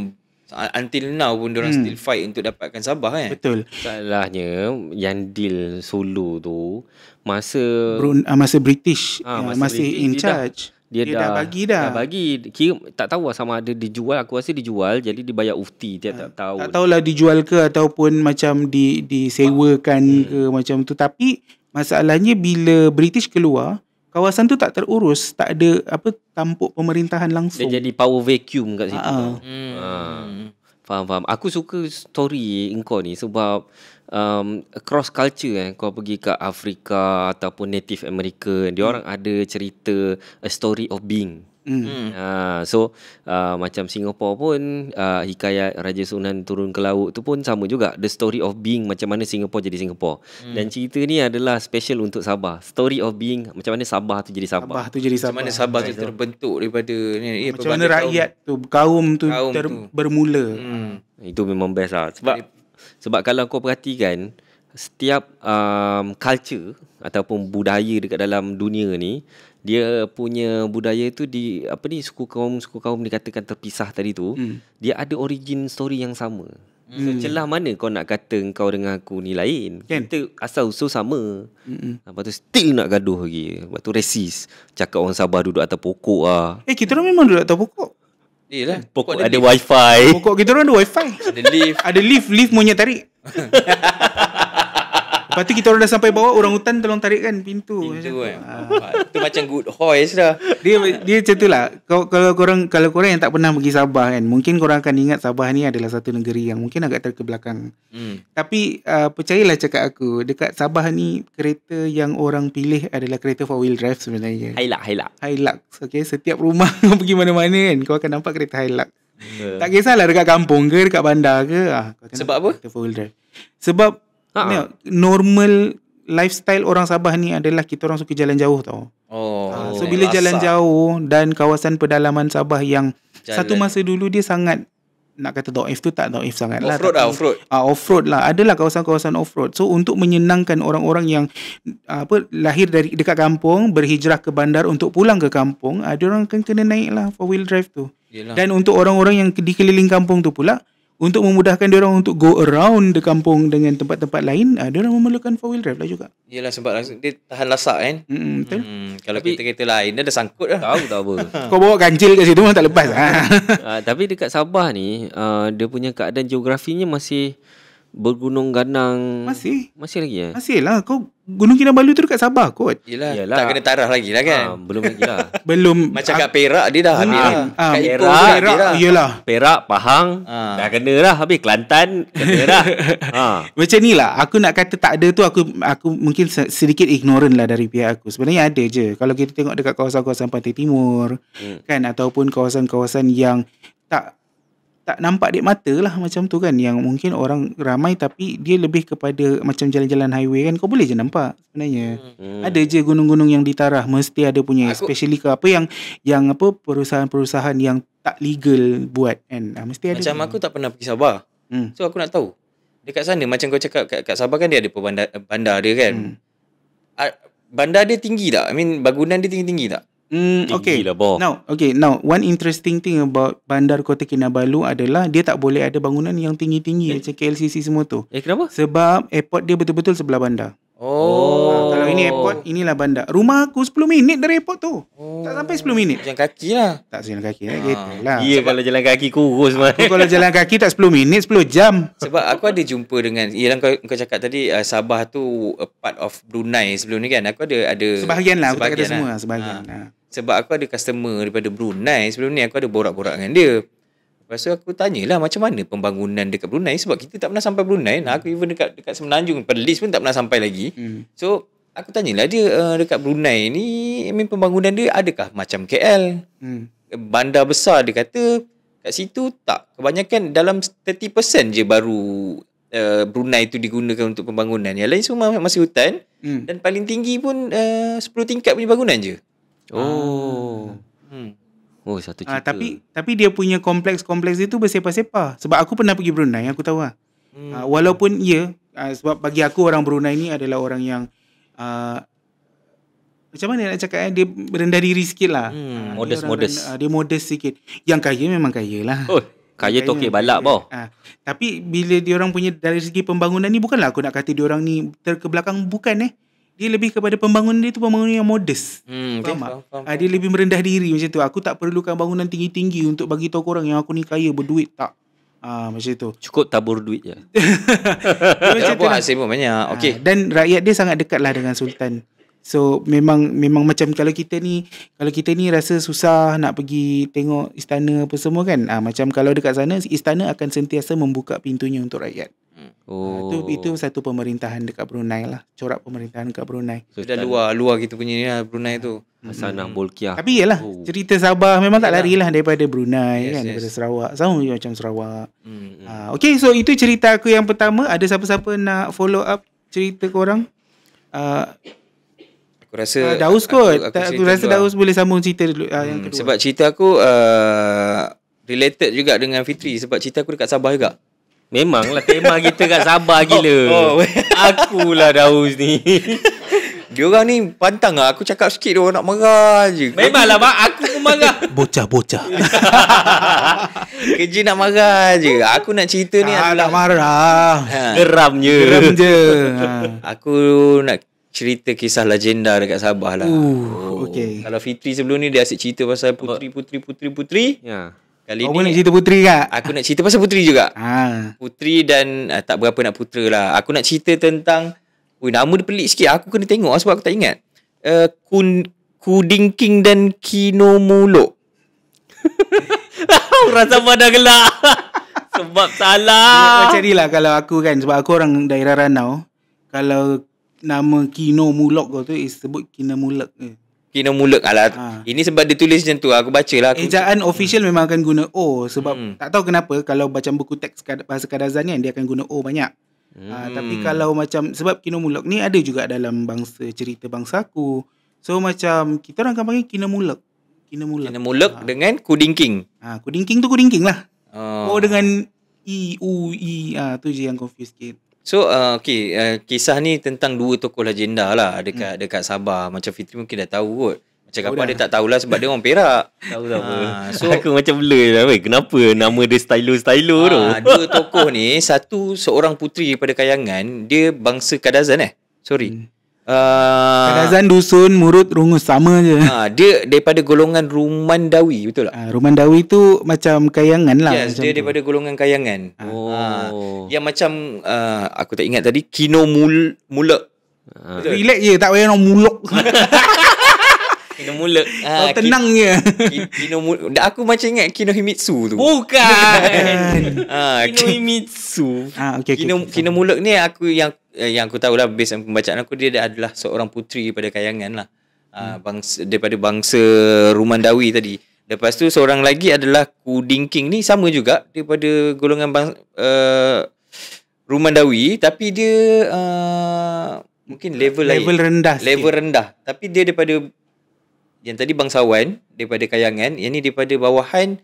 until now pun diorang still fight untuk dapatkan Sabah kan. Betul. Salahnya yang deal Sulu tu masa British masih in charge. Dia dah bagi. Kira tak tahu sama ada dijual. Aku rasa dijual, jadi dibayar ufti. Dia tak tahu. Tak tahulah dijual ke ataupun macam disewakan ke macam tu. Tapi masalahnya bila British keluar, kawasan tu tak terurus, tak ada tampuk pemerintahan langsung. Dia jadi power vacuum kat situ. Faham. Aku suka story engkau ni sebab across culture kau pergi ke Afrika ataupun Native American, dia orang ada cerita a story of being. So macam Singapore pun hikayat Raja Sunan turun ke laut tu pun sama juga. The story of being, macam mana Singapore jadi Singapore. Dan cerita ni adalah special untuk Sabah. Story of being, macam mana Sabah tu jadi Sabah. Macam mana Sabah tu terbentuk daripada ni, macam mana rakyat tu, kaum tu bermula. Itu memang best lah. Sebab kalau kau perhatikan, setiap culture ataupun budaya dekat dalam dunia ni, dia punya budaya tu suku kaum dikatakan terpisah tadi tu, dia ada origin story yang sama. So celah mana kau nak kata kau dengan aku ni lain? Kita asal usul sama. Lepas tu still nak gaduh lagi. Lepas tu racist. Cakap orang Sabah duduk atas pokok lah. Kita orang memang duduk atas pokok. Yelah, pokok ada wifi. Pokok kita orang ada wifi. Ada lift. Ada lift monyet tarik. Lepas tu kita orang dah sampai bawah, orang hutan tolong tarik kan pintu kan. Itu macam good hoist dah. Dia macam tu lah. Kalau korang yang tak pernah pergi Sabah kan, mungkin korang akan ingat Sabah ni adalah satu negeri yang mungkin agak terkebelakang. Tapi percayalah cakap aku, dekat Sabah ni kereta yang orang pilih adalah kereta 4-wheel drive sebenarnya. Hilux. Okay, setiap rumah kau pergi mana-mana kan, kau akan nampak kereta Hilux. Tak kisahlah dekat kampung ke, dekat bandar ke. Sebab apa? Kereta 4-wheel drive. Sebab normal lifestyle orang Sabah ni adalah kita orang suka jalan jauh tau. So bila jalan jauh dan kawasan pedalaman Sabah yang satu masa dulu dia sangat, nak kata daif tu tak daif sangat lah. Off-road lah. Adalah kawasan-kawasan off-road. So untuk menyenangkan orang-orang yang lahir dari dekat kampung, berhijrah ke bandar untuk pulang ke kampung, dia orang kan kena naik lah 4-wheel drive tu. Yelah. Dan untuk orang-orang yang di keliling kampung tu pula, untuk memudahkan dia orang untuk go around the kampung dengan tempat-tempat lain, dia orang memerlukan 4-wheel drive lah juga. Yelah, sebab dia tahan lasak kan. Betul. Kalau kereta-kereta lain dia dah sangkut dah. Tahu tak apa. Kau bawa kancil kat situ memang tak lepas. Tapi dekat Sabah ni, dia punya keadaan geografinya masih bergunung ganang. Masih lagi ya? Masih lah. Kau Gunung Kinabalu tu dekat Sabah kot. Yelah. Tak kena tarah lagi lah kan. Belum lagi lah. Belum. Macam kat Perak dia dah habis lah. Kat Perak yelah. Perak, Pahang dah kena lah. Habis Kelantan kena lah. Macam ni lah. Aku nak kata tak ada tu, aku mungkin sedikit ignorant lah dari pihak aku. Sebenarnya ada je. Kalau kita tengok dekat kawasan-kawasan Pantai Timur kan, ataupun kawasan-kawasan yang tak nampak dek mata lah macam tu kan, yang mungkin orang ramai tapi dia lebih kepada macam jalan-jalan highway kan, kau boleh je nampak sebenarnya. Ada je gunung-gunung yang ditarah, mesti ada punya, especially ke apa yang apa perusahaan-perusahaan yang tak legal buat kan, mesti ada. Macam aku tak pernah pergi Sabah, so aku nak tahu dekat sana, macam kau cakap kat Sabah kan dia ada bandar dia kan. Bandar dia tinggi tak? I mean bangunan dia tinggi-tinggi tak? Okay. Now one interesting thing about Bandar Kota Kinabalu adalah dia tak boleh ada bangunan yang tinggi-tinggi macam KLCC semua tu. Kenapa? Sebab airport dia betul-betul sebelah bandar. Kalau ini airport, inilah bandar. Rumah aku 10 minit dari airport tu. Tak sampai 10 minit. Jalan kaki lah. Tak jalan kaki lah. Lah. Kalau jalan kaki kurus mah. Kalau jalan kaki tak 10 minit, 10 jam. Sebab aku ada jumpa dengan, yang kau cakap tadi, Sabah tu a part of Brunei sebelum ni kan. Aku ada sebahagian lah, aku tak kata semua, sebahagian. Sebab aku ada customer daripada Brunei sebelum ni, aku ada borak-borak dengan dia. Lepas tu aku tanyalah macam mana pembangunan dekat Brunei, sebab kita tak pernah sampai Brunei. Aku even dekat Semenanjung, Perlis pun tak pernah sampai lagi. So aku tanyalah dia, dekat Brunei ni pembangunan dia adakah macam KL? Bandar besar, dia kata kat situ tak. Kebanyakan dalam 30% je baru Brunei tu digunakan untuk pembangunan. Yang lain semua masih hutan. Dan paling tinggi pun 10 tingkat punya bangunan je. Satu cerita. Tapi dia punya kompleks-kompleks dia tu bersepah-sepah. Sebab aku pernah pergi Brunei, aku tahu lah. Walaupun sebab bagi aku orang Brunei ni adalah orang yang macam mana nak cakap, dia rendah diri sikit lah. Modest. Dia modest sikit. Yang kaya memang kaya lah. Kaya tu okey balak boh. Tapi bila dia orang punya dari segi pembangunan ni, bukanlah aku nak kata dia orang ni terkebelakang, bukan dia lebih kepada pembangunan dia tu pembangunan yang modest. Faham. Dia lebih merendah diri macam tu. Aku tak perlukan bangunan tinggi-tinggi untuk bagi tahu korang yang aku ni kaya berduit, tak. Macam tu. Cukup tabur duit je. Dia buat hasil pun banyak. Dan rakyat dia sangat dekat lah dengan Sultan. So memang macam kalau kita ni rasa susah nak pergi tengok istana apa semua kan. Macam kalau dekat sana, istana akan sentiasa membuka pintunya untuk rakyat. Itu satu pemerintahan dekat Brunei lah. Corak pemerintahan dekat Brunei. So, dah luar kita punya ni lah, Brunei tu. Hasanah Bolkiah. Tapi yalah, cerita Sabah memang tak lari lah daripada Brunei kan, daripada Sarawak. Sama juga macam Sarawak. Okay, so itu cerita aku yang pertama. Ada siapa-siapa nak follow up cerita korang? Aku rasa Daus kot. Aku rasa Daus boleh sambung cerita dulu yang kedua. Sebab cerita aku related juga dengan Fitri. Sebab cerita aku dekat Sabah juga. Memanglah tema kita kat Sabah gila. Akulah Daus ni. Diorang ni pantang lah. Aku cakap sikit diorang nak marah je. Memanglah mak, aku pun marah. Bocah. Kerja nak marah je. Aku nak cerita ni adalah nak marah. Geram je. Aku nak cerita kisah legenda dekat Sabah lah. Okay. Kalau Fitri sebelum ni dia asyik cerita pasal putri. Ya. Kali Kau ni pun nak cerita puteri kak? aku nak cerita pasal putri juga. Putri Dan tak berapa nak putera lah. Aku nak cerita tentang nama dia pelik sikit. Aku kena tengok sebab aku tak ingat. Kudingking dan Kinomulok. Orang Sabah dah gelak. Sebab salah. Macam ni lah kalau aku kan. Sebab aku orang daerah Ranau. Kalau nama Kinomulok kau tu sebut Kinamulek. Kinomulek lah. Ini sebab dia tulis macam tu. Aku baca lah. Ejaan official memang akan guna O. Sebab tak tahu kenapa kalau macam buku teks bahasa Kadazan kan, dia akan guna O banyak. Tapi kalau macam, sebab Kinomulek ni ada juga dalam bangsa cerita bangsaku. So macam kita orang akan panggil Kinamulek. Kinamulek dengan Kudingking. Kudingking tu Kudingking lah. O dengan I, U, I. Tu je yang confuse sikit. So kisah ni tentang dua tokoh legenda lah dekat Sabah. Macam Fitri mungkin dah tahu kot. Macam kapal dia tak tahulah sebab dia orang Perak. Tahu apa. So aku macam blur lah. Kenapa nama dia stylo tu? Dua tokoh ni, satu seorang puteri daripada Kayangan, dia bangsa Kadazan Kadazan, Dusun, Murut, Rungus sama je. Dia daripada golongan Rumandawi, betul tak? Rumandawi tu macam Kayangan lah. Yes, dia daripada golongan Kayangan. Yang macam aku tak ingat tadi, Kinomulek. Relax je, tak payah nak mulok. Kinomulek. Kau tenang je. Aku macam ingat Kinohimitsu tu. Bukan. Kinohimitsu. Kinomulek ni aku yang aku tahu lah, based on pembacaan aku, dia adalah seorang puteri daripada Kayangan lah. Daripada bangsa Rumandawi tadi. Lepas tu seorang lagi adalah Kudingking ni, sama juga daripada golongan Rumandawi, tapi dia mungkin level rendah. Level rendah. Tapi dia daripada yang tadi bangsawan daripada Kayangan, yang ni daripada bawahan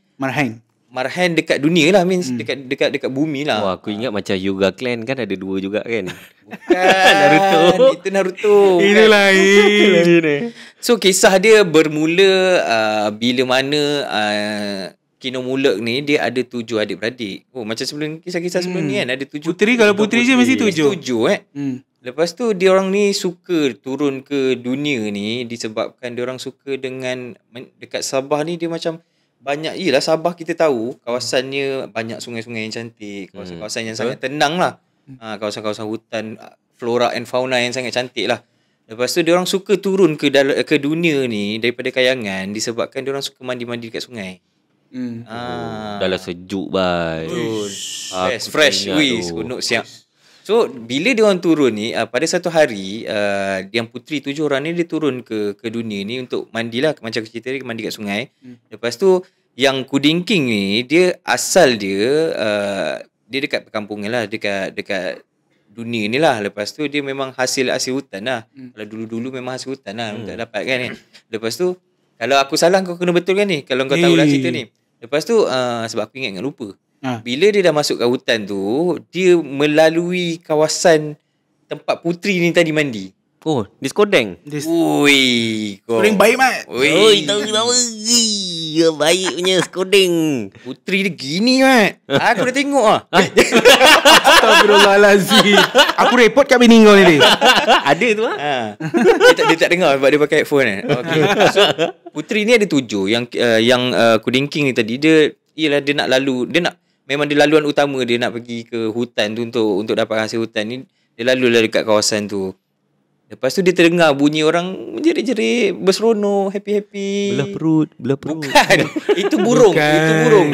Marhaen dekat dunia lah, means dekat bumi lah. Aku ingat macam Yoga Clan kan ada dua juga kan. Bukan. Itu Naruto. Itu lain. So kisah dia bermula bila mana Kinomulek ni dia ada 7 adik-beradik. Macam sebelum kisah-kisah sebelum ni kan, ada 7. Puteri, kalau puteri je mesti 7. Lepas tu dia orang ni suka turun ke dunia ni disebabkan dia orang suka dengan dekat Sabah ni, dia macam banyak, yelah Sabah kita tahu kawasannya banyak sungai-sungai yang cantik, kawasan-kawasan yang sangat tenang lah. Kawasan-kawasan hutan, flora and fauna yang sangat cantik lah. Lepas tu dia orang suka turun ke dunia ni daripada Kayangan disebabkan dia orang suka mandi-mandi dekat sungai. Dalam sejuk bye. Fresh. Seronok siap. So bila dia orang turun ni, pada satu hari yang puteri 7 orang ni dia turun ke dunia ni untuk mandilah, macam cerita dia mandi kat sungai. Lepas tu yang Kudingking ni, dia asal dia dekat perkampungan lah, dekat dunia ni lah. Lepas tu dia memang hasil hutan lah. Kalau dulu memang hasil hutan lah, tak dapat kan. Lepas tu kalau aku salah kau kena betulkan ni, kalau kau tahulah cerita ni. Lepas tu sebab aku ingat lupa. Bila dia dah masuk ke hutan tu, dia melalui kawasan tempat puteri ni tadi mandi. Di Skodeng. Skodeng baik mat. Tahu baik punya Skodeng. Puteri dia gini mat. Aku dah tengok lah. Astagfirullahalazim. Aku report kat bini kau ni. Ada tu lah. Dia tak dengar sebab dia pakai headphone kan. Okay. So puteri ni ada 7. Yang Kudingking ni tadi, dia nak lalu, memang dia laluan utama dia nak pergi ke hutan tu untuk dapat hasil hutan ni. Dia lalu lah dekat kawasan tu. Lepas tu dia terdengar bunyi orang menjerit-jerit, berseronok, happy-happy. Belah perut. Bukan. Itu burung. Itu burung.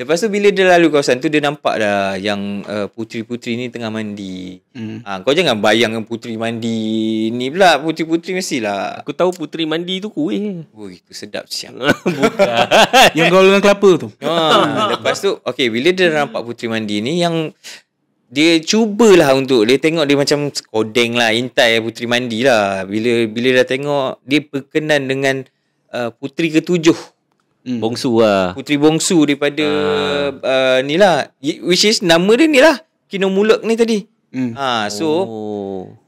Lepas tu bila dia lalu kawasan tu, dia nampak dah yang puteri-puteri ni tengah mandi. Kau jangan bayangkan puteri mandi ni pula. Puteri-puteri mestilah. Aku tahu puteri mandi tu kuih. Oh, itu sedap siang. Bukan. Yang kau dengan kelapa tu. Lepas tu, okay, bila dia nampak puteri mandi ni, yang dia cubalah untuk dia tengok dia macam kodeng lah, intai puteri mandi lah. Bila dah tengok, dia berkenan dengan puteri ketujuh. Bongsu lah. Puteri bongsu daripada ni lah, which is nama dia ni lah, Kinomulek ni tadi.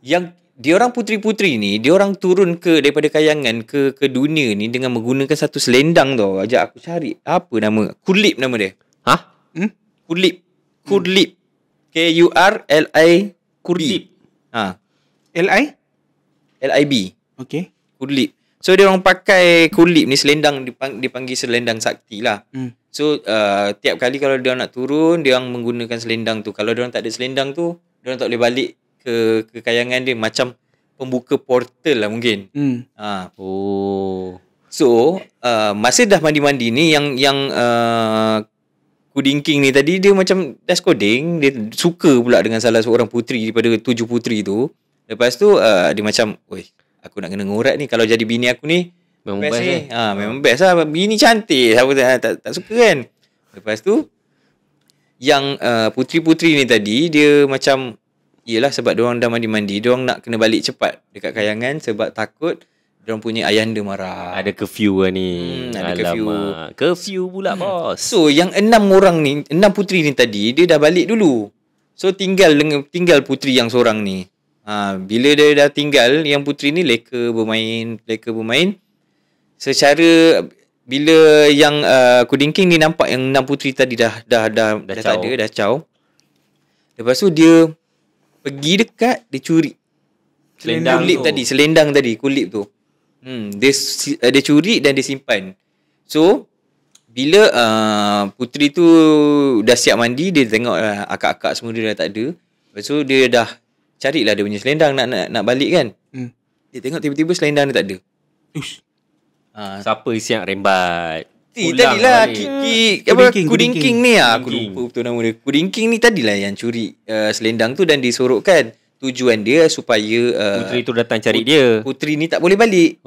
Yang diorang puteri-puteri ni, diorang turun daripada kayangan ke dunia ni dengan menggunakan satu selendang tau. Ajak aku cari apa nama. Kulip nama dia. Kulip. Kurlib. Kurlib. Lib. Okay. Kurlib. So dia orang pakai kurlib ni, selendang dipanggil selendang sakti lah. So tiap kali kalau dia nak turun, dia orang menggunakan selendang tu. Kalau dia orang tak ada selendang tu, dia orang tak boleh balik ke kayangan dia, macam pembuka portal lah mungkin. So masa dah mandi-mandi ni, yang Kudingking ni tadi, dia macam dah skoding. Dia suka pula dengan salah seorang puteri daripada 7 puteri tu. Lepas tu dia macam, oi, aku nak kena ngorat ni. Kalau jadi bini aku ni, memang best ni. Memang best lah. Bini cantik. Siapa tak suka kan. Lepas tu yang puteri-puteri ni tadi, dia macam, yelah sebab diorang dah mandi-mandi, diorang nak kena balik cepat dekat kayangan sebab takut diorang punya ayahanda marah. Ada curfew lah ni. Ada curfew. Curfew pula bos. So yang 6 puteri ni tadi, dia dah balik dulu. So tinggal puteri yang seorang ni. Bila dia dah tinggal, yang puteri ni leka bermain. Secara bila yang Kudingking ni nampak yang 6 puteri tadi dah tak ada, dah caw. Lepas tu dia pergi dekat, dia curi selendang tadi, kulip tu. Dia curi dan dia simpan. So bila puteri tu dah siap mandi, dia tengok akak-akak semua dia dah tak ada. Lepas tu dia dah carilah dia punya selendang nak balik kan. Dia tengok tiba-tiba selendang dia tak ada. Siapa siap rembat? Tadilah Kudingking ni aku lupa betul nama dia. Kudingking ni tadilah yang curi selendang tu dan disorokkan. Tujuan dia supaya puteri tu datang cari dia. Puteri ni tak boleh balik.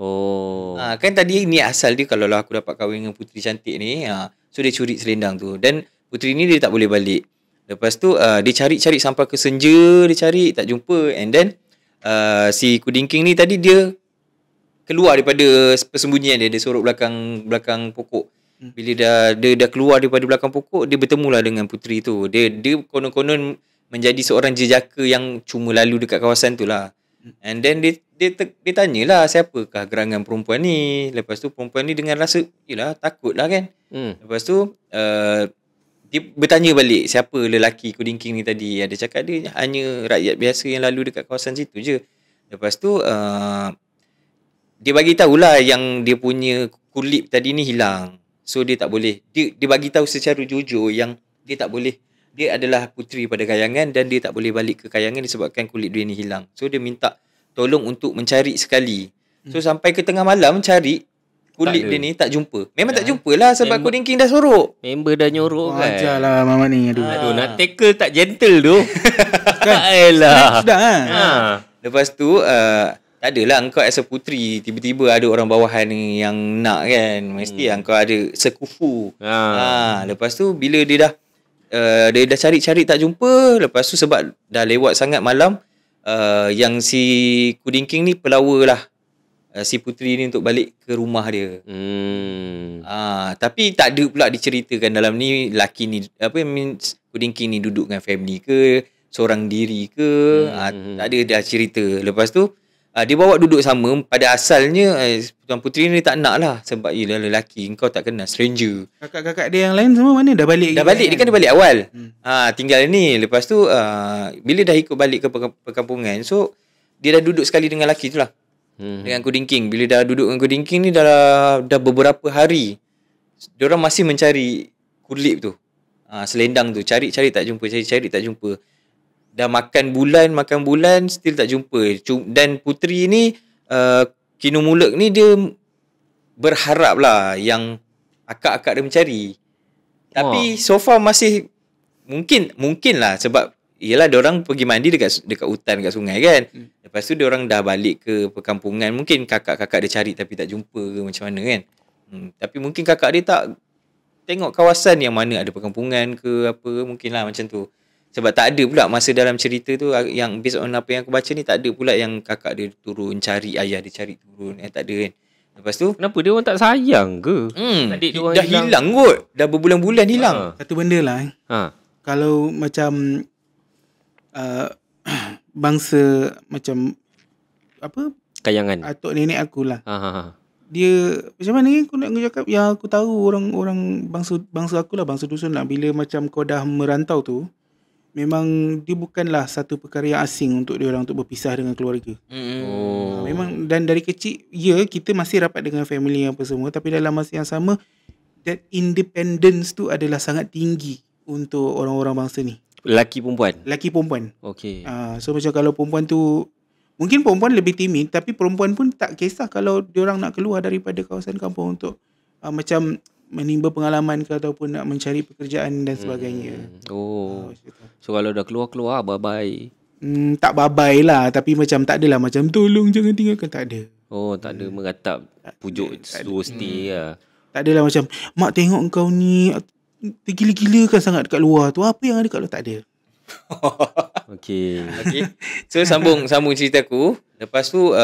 Kan tadi ni asal dia, kalau lah aku dapat kahwin dengan puteri cantik ni, so dia curi selendang tu. Dan puteri ni dia tak boleh balik. Lepas tu dia cari-cari sampai ke senja, dia cari tak jumpa. And then si Kudingking ni tadi dia keluar daripada persembunyian dia sorok belakang pokok. Bila dia dah keluar daripada belakang pokok, dia bertemulah dengan puteri tu. Dia konon-konon menjadi seorang jejaka yang cuma lalu dekat kawasan tu lah. And then dia tanyalah siapakah gerangan perempuan ni. Lepas tu perempuan ni dengan rasa, yelah takut lah kan. Lepas tu dia bertanya balik siapa lelaki Kudingking ni tadi. Dia cakap dia hanya rakyat biasa yang lalu dekat kawasan situ je. Lepas tu dia bagi tahulah yang dia punya kulip tadi ni hilang. So dia tak boleh, dia bagi tahu secara jujur yang dia tak boleh, dia adalah puteri pada kayangan dan dia tak boleh balik ke kayangan disebabkan kulit dia ni hilang. So dia minta tolong untuk mencari sekali. So sampai ke tengah malam cari kulit dia ni tak jumpa. Memang tak jumpa lah sebab Kudingking dah sorok. Member dah nyorok kan. Ajar lah mamat ni. Aduh nak tackle tak gentle tu. Ayolah. Sudah Lepas tu tak adalah engkau as a puteri tiba-tiba ada orang bawahan ni yang nak kan. Mesti engkau ada sekufu. Lepas tu bila dia dah cari-cari tak jumpa. Lepas tu sebab dah lewat sangat malam, yang si Kudingking ni pelawa lah si puteri ni untuk balik ke rumah dia. Tapi tak ada pula diceritakan dalam ni laki ni Kudingking ni duduk dengan family ke, seorang diri ke. Tak ada dah cerita. Lepas tu dia bawa duduk sama. Pada asalnya Tuan Puteri ni tak nak lah sebab ialah lelaki, engkau tak kenal, stranger. Kakak-kakak dia yang lain semua mana? Dah balik? Dah balik, dia kan dah balik awal. Tinggal ni. Lepas tu bila dah ikut balik ke perkampungan, so dia dah duduk sekali dengan lelaki tu lah. Dengan Kudingking. Bila dah duduk dengan Kudingking ni dah beberapa hari, diorang masih mencari kulip tu, selendang tu. Cari tak jumpa, cari tak jumpa. dah makan bulan still tak jumpa. Dan puteri ni Kinumulek ni dia berharap lah yang akak-akak dia mencari. Tapi so far masih mungkin lah sebab yelah diorang pergi mandi dekat hutan, dekat sungai kan. Lepas tu diorang dah balik ke perkampungan. Mungkin kakak-kakak dia cari tapi tak jumpa ke macam mana kan. Tapi mungkin kakak dia tak tengok kawasan yang mana ada perkampungan ke apa, mungkin lah macam tu. Sebab tak ada pula masa dalam cerita tu, yang based on apa yang aku baca ni, tak ada pula yang kakak dia turun cari ayah dia cari turun. Tak ada kan. Lepas tu kenapa dia orang tak sayang ke? Adik dia dah hilang kot. Dah berbulan-bulan hilang. Satu benda lah kalau macam bangsa macam apa, kayangan atuk nenek aku lah. Dia macam mana ni aku nak cakap, yang aku tahu orang bangsa aku lah, bangsa dusun lah, bila macam kau dah merantau tu, memang dia bukanlah satu perkara yang asing untuk dia orang untuk berpisah dengan keluarga. Memang dan dari kecil kita masih rapat dengan family apa semua, tapi dalam masa yang sama that independence tu adalah sangat tinggi untuk orang-orang bangsa ni. Lelaki perempuan. Okey. So macam kalau perempuan tu, mungkin perempuan lebih timid, tapi perempuan pun tak kisah kalau diorang nak keluar daripada kawasan kampung untuk macam menimba pengalaman ke ataupun nak mencari pekerjaan dan sebagainya. So kalau dah keluar bye-bye. Tak bye-bye lah, tapi macam tak adalah macam tolong jangan tinggalkan, tak ada. Tak ada meratap pujuk suruh stay lah. Tak adalah macam mak tengok kau ni tergila-gila kan sangat dekat luar tu, apa yang ada kat luar, tak ada. Okay. So sambung cerita aku. Lepas tu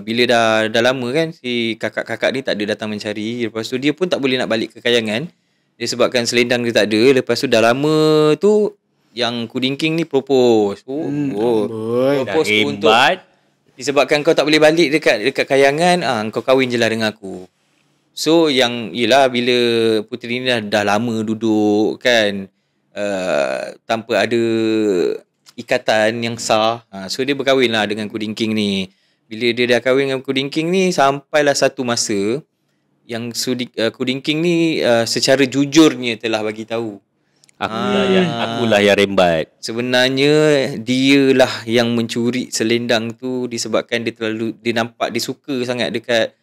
bila dah lama kan si kakak-kakak ni tak ada datang mencari. Lepas tu dia pun tak boleh nak balik ke kayangan disebabkan selendang dia tak ada. Lepas tu dah lama tu yang Kudingking ni propose. Propose untuk disebabkan kau tak boleh balik dekat kayangan, kau kahwin je lah dengan aku. So yang yelah bila puteri ni dah lama duduk kan, tanpa ada ikatan yang sah. So dia berkahwin lah dengan Kudingking ni. Bila dia dah kahwin dengan Kudingking ni, sampailah satu masa yang Kudingking ni secara jujurnya telah bagi tahu. Akulah yang rembat. Sebenarnya dialah yang mencuri selendang tu disebabkan dia nampak dia suka sangat dekat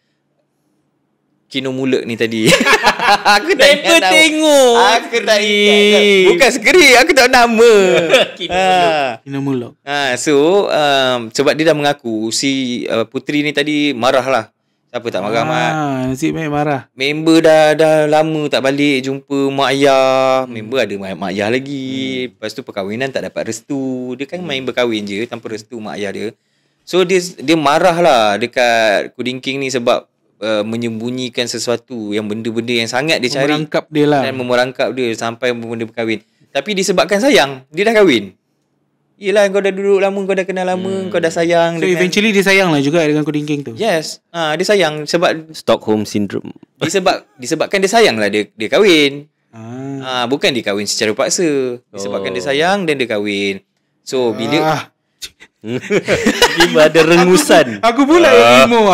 Kinumulek ni tadi. Aku tak ingat tengok. Aku tak ingat. Bukan skrip, aku tak nama. Kinumulek. So sebab dia dah mengaku, si puteri ni tadi marah lah. Siapa tak marah mak? Nasib baik marah. Member dah lama tak balik jumpa mak ayah. Member ada mak ayah lagi. Lepas tu perkahwinan tak dapat restu. Dia kan main berkahwin je tanpa restu mak ayah dia. So dia marah lah dekat Kudingking ni sebab menyembunyikan sesuatu yang benda-benda yang sangat dia cari, memerangkap dia lah, dan memerangkap dia sampai benda berkahwin. Tapi disebabkan sayang, dia dah kahwin. Yelah, kau dah duduk lama, kau dah kenal lama, kau dah sayang. So eventually dia sayang lah juga dengan Kudingking tu. Yes, dia sayang sebab Stockholm Syndrome. Disebabkan dia sayang lah dia kahwin. Bukan dia kahwin secara paksa. Disebabkan dia sayang dan dia kahwin. So bila Dia ada rengusan. Aku pula yang emo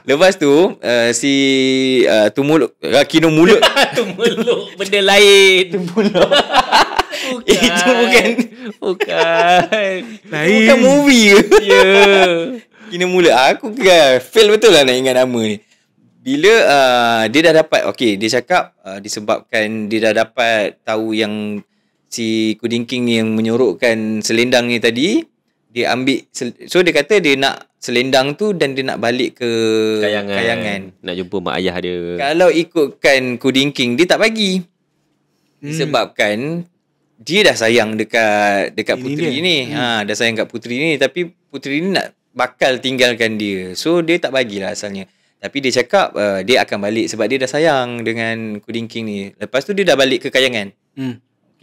Lepas tu si Tumuluk Kinumulek Tumuluk benda lain. Tumuluk itu bukan lain. Bukan movie ke? Ya. Kinumulek. Aku kan fail betul lah nak ingat nama ni. Bila dia dah dapat, dia cakap disebabkan dia dah dapat tahu yang si Kudingking ni yang menyorokkan selendang ni tadi, dia ambil. So dia kata dia nak selendang tu dan dia nak balik ke kayangan. Nak jumpa mak ayah dia. Kalau ikutkan Kudingking, dia tak bagi. Disebabkan dia dah sayang dekat puteri ni. Dah sayang kat puteri ni, tapi puteri ni nak bakal tinggalkan dia. So dia tak bagilah asalnya. Tapi dia cakap dia akan balik sebab dia dah sayang dengan Kudingking ni. Lepas tu dia dah balik ke kayangan.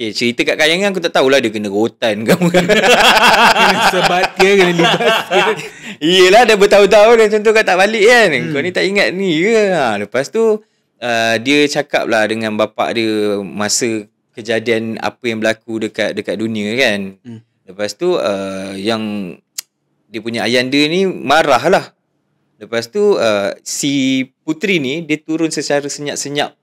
Cerita kat kayangan aku tak tahulah dia kena rotan ke apa. Kena sebat ke, kena libas ke. Yelah, dah bertahun-tahun dah contoh kau tak balik kan. Kau ni tak ingat ni ke. Lepas tu dia cakap lah dengan bapak dia masa kejadian apa yang berlaku dekat dunia kan. Lepas tu yang dia punya ayanda ni marah lah. Lepas tu si puteri ni dia turun secara senyap-senyap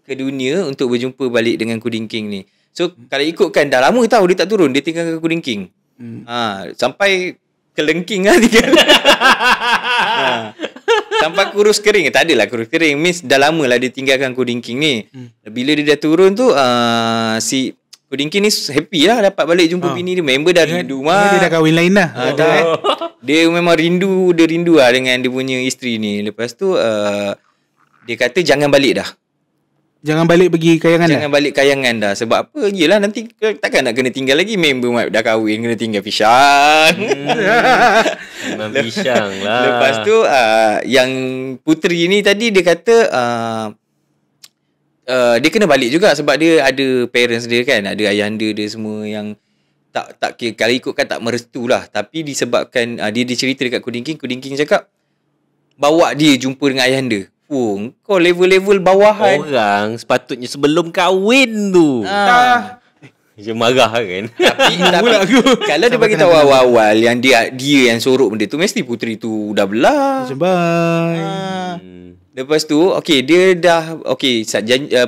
ke dunia untuk berjumpa balik dengan Kudingking ni. So kalau ikutkan dah lama tahu dia tak turun, dia tinggalkan Kuding King. Sampai kelengking lah tinggal. Sampai kurus kering. Tak adalah kurus kering, means dah lama lah dia tinggalkan Kuding King ni. Bila dia dah turun tu si Kuding King ni happy lah dapat balik jumpa bini dia. Member dah rindu Dia dah kahwin lain dah. Dia memang rindu lah dengan dia punya isteri ni. Lepas tu dia kata jangan balik dah. Jangan balik pergi Kayangan Jangan balik Kayangan dah. Sebab apa? Yelah nanti takkan nak kena tinggal lagi. Member dah kahwin kena tinggal pisang. Memang pisang lah. Lepas tu yang puteri ni tadi dia kata dia kena balik juga sebab dia ada parents dia kan, ada ayahanda dia semua yang tak kalau ikutkan tak merestu lah. Tapi disebabkan dia cerita dekat Kuding King cakap bawa dia jumpa dengan ayahanda. Kau level-level bawahan. Orang sepatutnya sebelum kahwin tu. Dia marah kan. Tapi kalau dia bagi tahu awal-awal yang dia yang sorok benda tu, mesti puteri tu dah belah. Lepas tu dia dah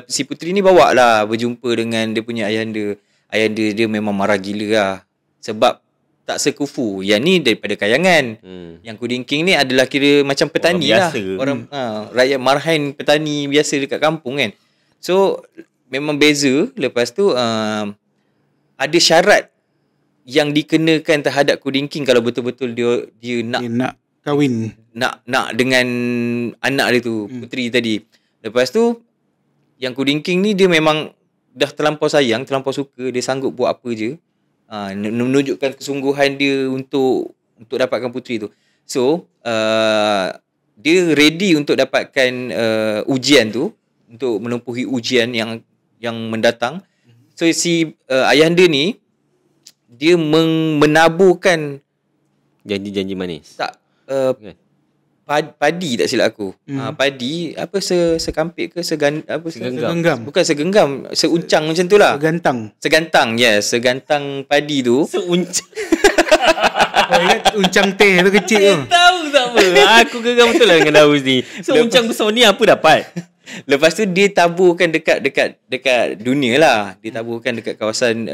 si puteri ni bawa lah berjumpa dengan dia punya ayahanda. Ayahanda dia memang marah gila lah. Sebab tak sekufu. Yang ni daripada Kayangan. Yang Kuding King ni adalah kira macam petani lah. Orang rakyat marhain petani biasa dekat kampung kan. So memang beza. Lepas tu ada syarat yang dikenakan terhadap Kuding King kalau betul-betul dia nak kahwin. Nak dengan anak dia tu, puteri tadi. Lepas tu yang Kuding King ni dia memang dah terlampau sayang, terlampau suka, dia sanggup buat apa je. Menunjukkan kesungguhan dia untuk dapatkan puteri tu. So dia ready untuk dapatkan ujian tu, untuk menempuhi ujian yang mendatang. So si ayahanda ni dia menaburkan janji-janji manis. Tak padi tak silap aku. Padi apa sekampit ke segenggam. Bukan segenggam, seuncang macam tu lah. Segantang, yes, segantang padi tu. Seuncang. Kau ingat uncang teh tu kecil tu? Tahu tak apa. Aku geram betul lah dengan Daus ni. Seuncang besar ni apa dapat? Lepas tu dia taburkan dekat dunia lah. Dia taburkan dekat kawasan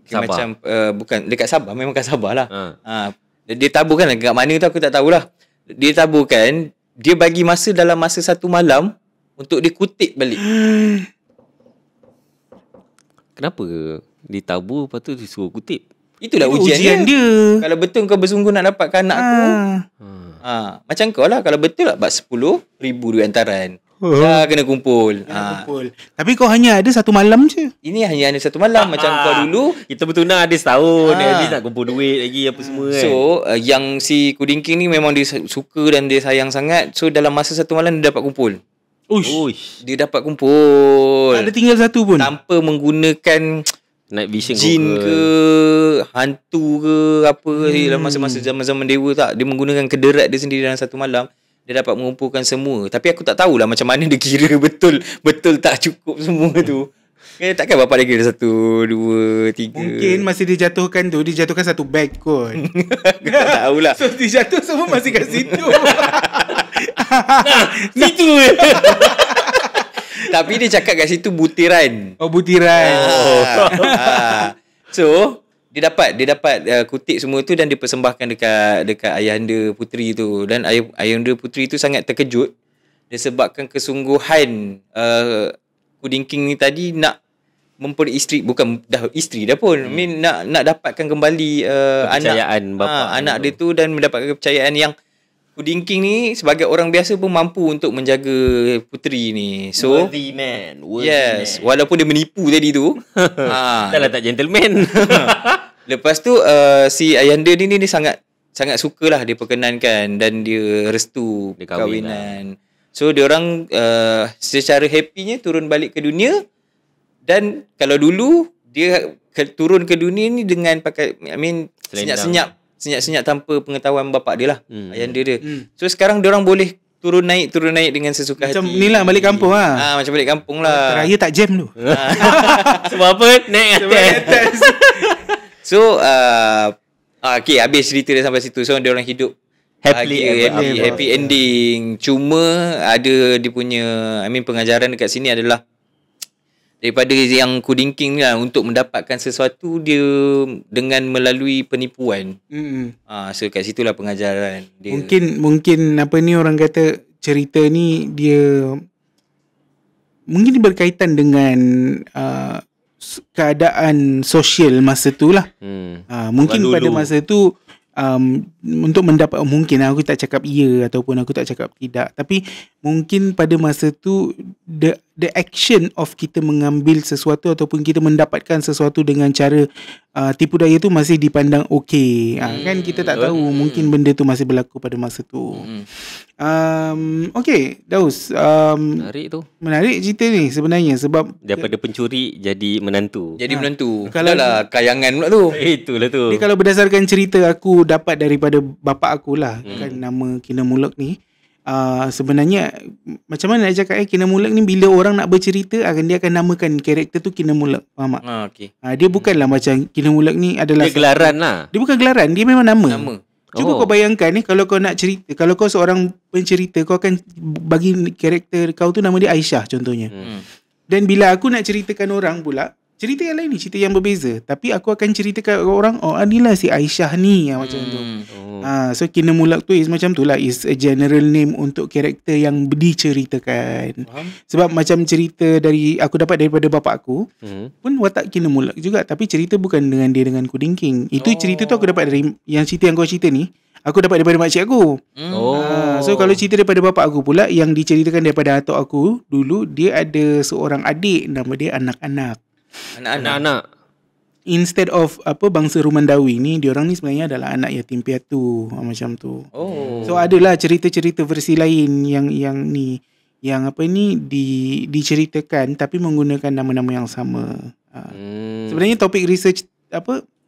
Sabah. Macam bukan dekat Sabah, memang kat Sabah lah. Dia taburkan dekat mana tu aku tak tahulah. Dia taburkan, dia bagi masa dalam masa 1 malam untuk dia kutip balik. Kenapa ditabur lepas tu disuruh kutip? Itulah ujian dia. Kalau betul kau bersungguh nak dapatkan anak aku. Macam kau lah, kalau betul lah 10,000 duit hantaran. Dah kena kumpul. Tapi kau hanya ada 1 malam je. Ini hanya ada 1 malam. Macam kau dulu, kita bertunang ada setahun. At least nak kumpul duit lagi apa semua kan. So yang si Kuding King ni memang dia suka dan dia sayang sangat. So dalam masa 1 malam dia dapat kumpul. Dia dapat kumpul. Tak ada tinggal satu pun. Tanpa menggunakan night vision jin ke hantu ke apa dalam masa-masa zaman-zaman dewa tak. Dia menggunakan kederat dia sendiri dalam 1 malam. Dia dapat mengumpulkan semua. Tapi aku tak tahulah macam mana dia kira betul tak cukup semua tu. Takkan bapak dia kira 1, 2, 3. Mungkin masa dia jatuhkan tu, dia jatuhkan 1 bag kot. Tak tahulah. So dia jatuh semua masih kat situ. Situ. Tapi dia cakap kat situ butiran. Butiran. So dia dapat kutip semua tu dan dipersembahkan dekat ayahanda puteri tu. Dan ayahanda puteri tu sangat terkejut disebabkan kesungguhan Kuding King ni tadi nak memperisteri, bukan dah isteri dah pun. Nak dapatkan kembali anak dia tu dan mendapatkan kepercayaan yang Kuding King ni sebagai orang biasa pun mampu untuk menjaga puteri ni. So worthy man. Yes, walaupun dia menipu tadi tu. Dah lah tak gentleman. Lepas tu si ayahanda ni sangat sukalah dia perkenankan dan dia restu kahwinan. So dia orang secara happynya turun balik ke dunia. Dan kalau dulu dia turun ke dunia ni dengan pakai senyap-senyap tanpa pengetahuan bapak dia lah, ayahanda dia. So sekarang dia orang boleh turun naik dengan sesuka hati. Macam ni lah balik kampung lah. Macam balik kampung lah. Raya tak jam tu. Sebab apa? Naik atas. So habis cerita dia sampai situ. So dia orang hidup happy ending. Cuma ada dia punya pengajaran dekat sini adalah daripada yang Kudingking lah, untuk mendapatkan sesuatu dia dengan melalui penipuan. So kat situlah pengajaran dia. Mungkin apa ni orang kata, cerita ni dia mungkin berkaitan dengan keadaan sosial masa tu lah. Mungkin pada masa tu untuk mendapat, mungkin aku tak cakap ya ataupun aku tak cakap tidak, tapi mungkin pada masa tu the action of kita mengambil sesuatu ataupun kita mendapatkan sesuatu dengan cara tipu daya tu masih dipandang okey. Kan kita tak tahu, mungkin benda tu masih berlaku pada masa tu. Okay, Daus, menarik cerita ni sebenarnya, sebab daripada pencuri jadi menantu. Kalau lah kayangan pula tu. Itulah tu. Dia kalau berdasarkan cerita aku dapat daripada bapa aku lah, kan nama Kinamulak ni, sebenarnya macam mana nak cakap, Kinamulak ni bila orang nak bercerita dia akan namakan karakter tu Kinamulak. Faham tak? Okay. Dia bukanlah macam Kinamulak ni adalah dia gelaran lah. Dia bukan gelaran, dia memang nama. Cuba kau bayangkan ni, kalau kau nak cerita, kalau kau seorang pencerita, kau akan bagi karakter kau tu nama dia Aisyah contohnya. Dan bila aku nak ceritakan orang pula, cerita yang lain ni, cerita yang berbeza, tapi aku akan ceritakan orang, inilah si Aisyah ni, macam tu. So Kinamulak tu is macam tu lah, is a general name untuk karakter yang diceritakan. Sebab macam cerita dari aku dapat daripada bapak aku pun watak Kinamulak juga, tapi cerita bukan dengan dia dengan Kudingking. Itu cerita tu aku dapat dari yang cerita yang kau cerita ni, aku dapat daripada makcik aku. So kalau cerita daripada bapak aku pula, yang diceritakan daripada atuk aku dulu, dia ada seorang adik, nama dia Anak-anak. Instead of bangsa Rumandawi ni, diorang ni sebenarnya adalah anak yatim piatu, macam tu. So adalah cerita-cerita versi lain yang diceritakan tapi menggunakan nama-nama yang sama. Sebenarnya topik research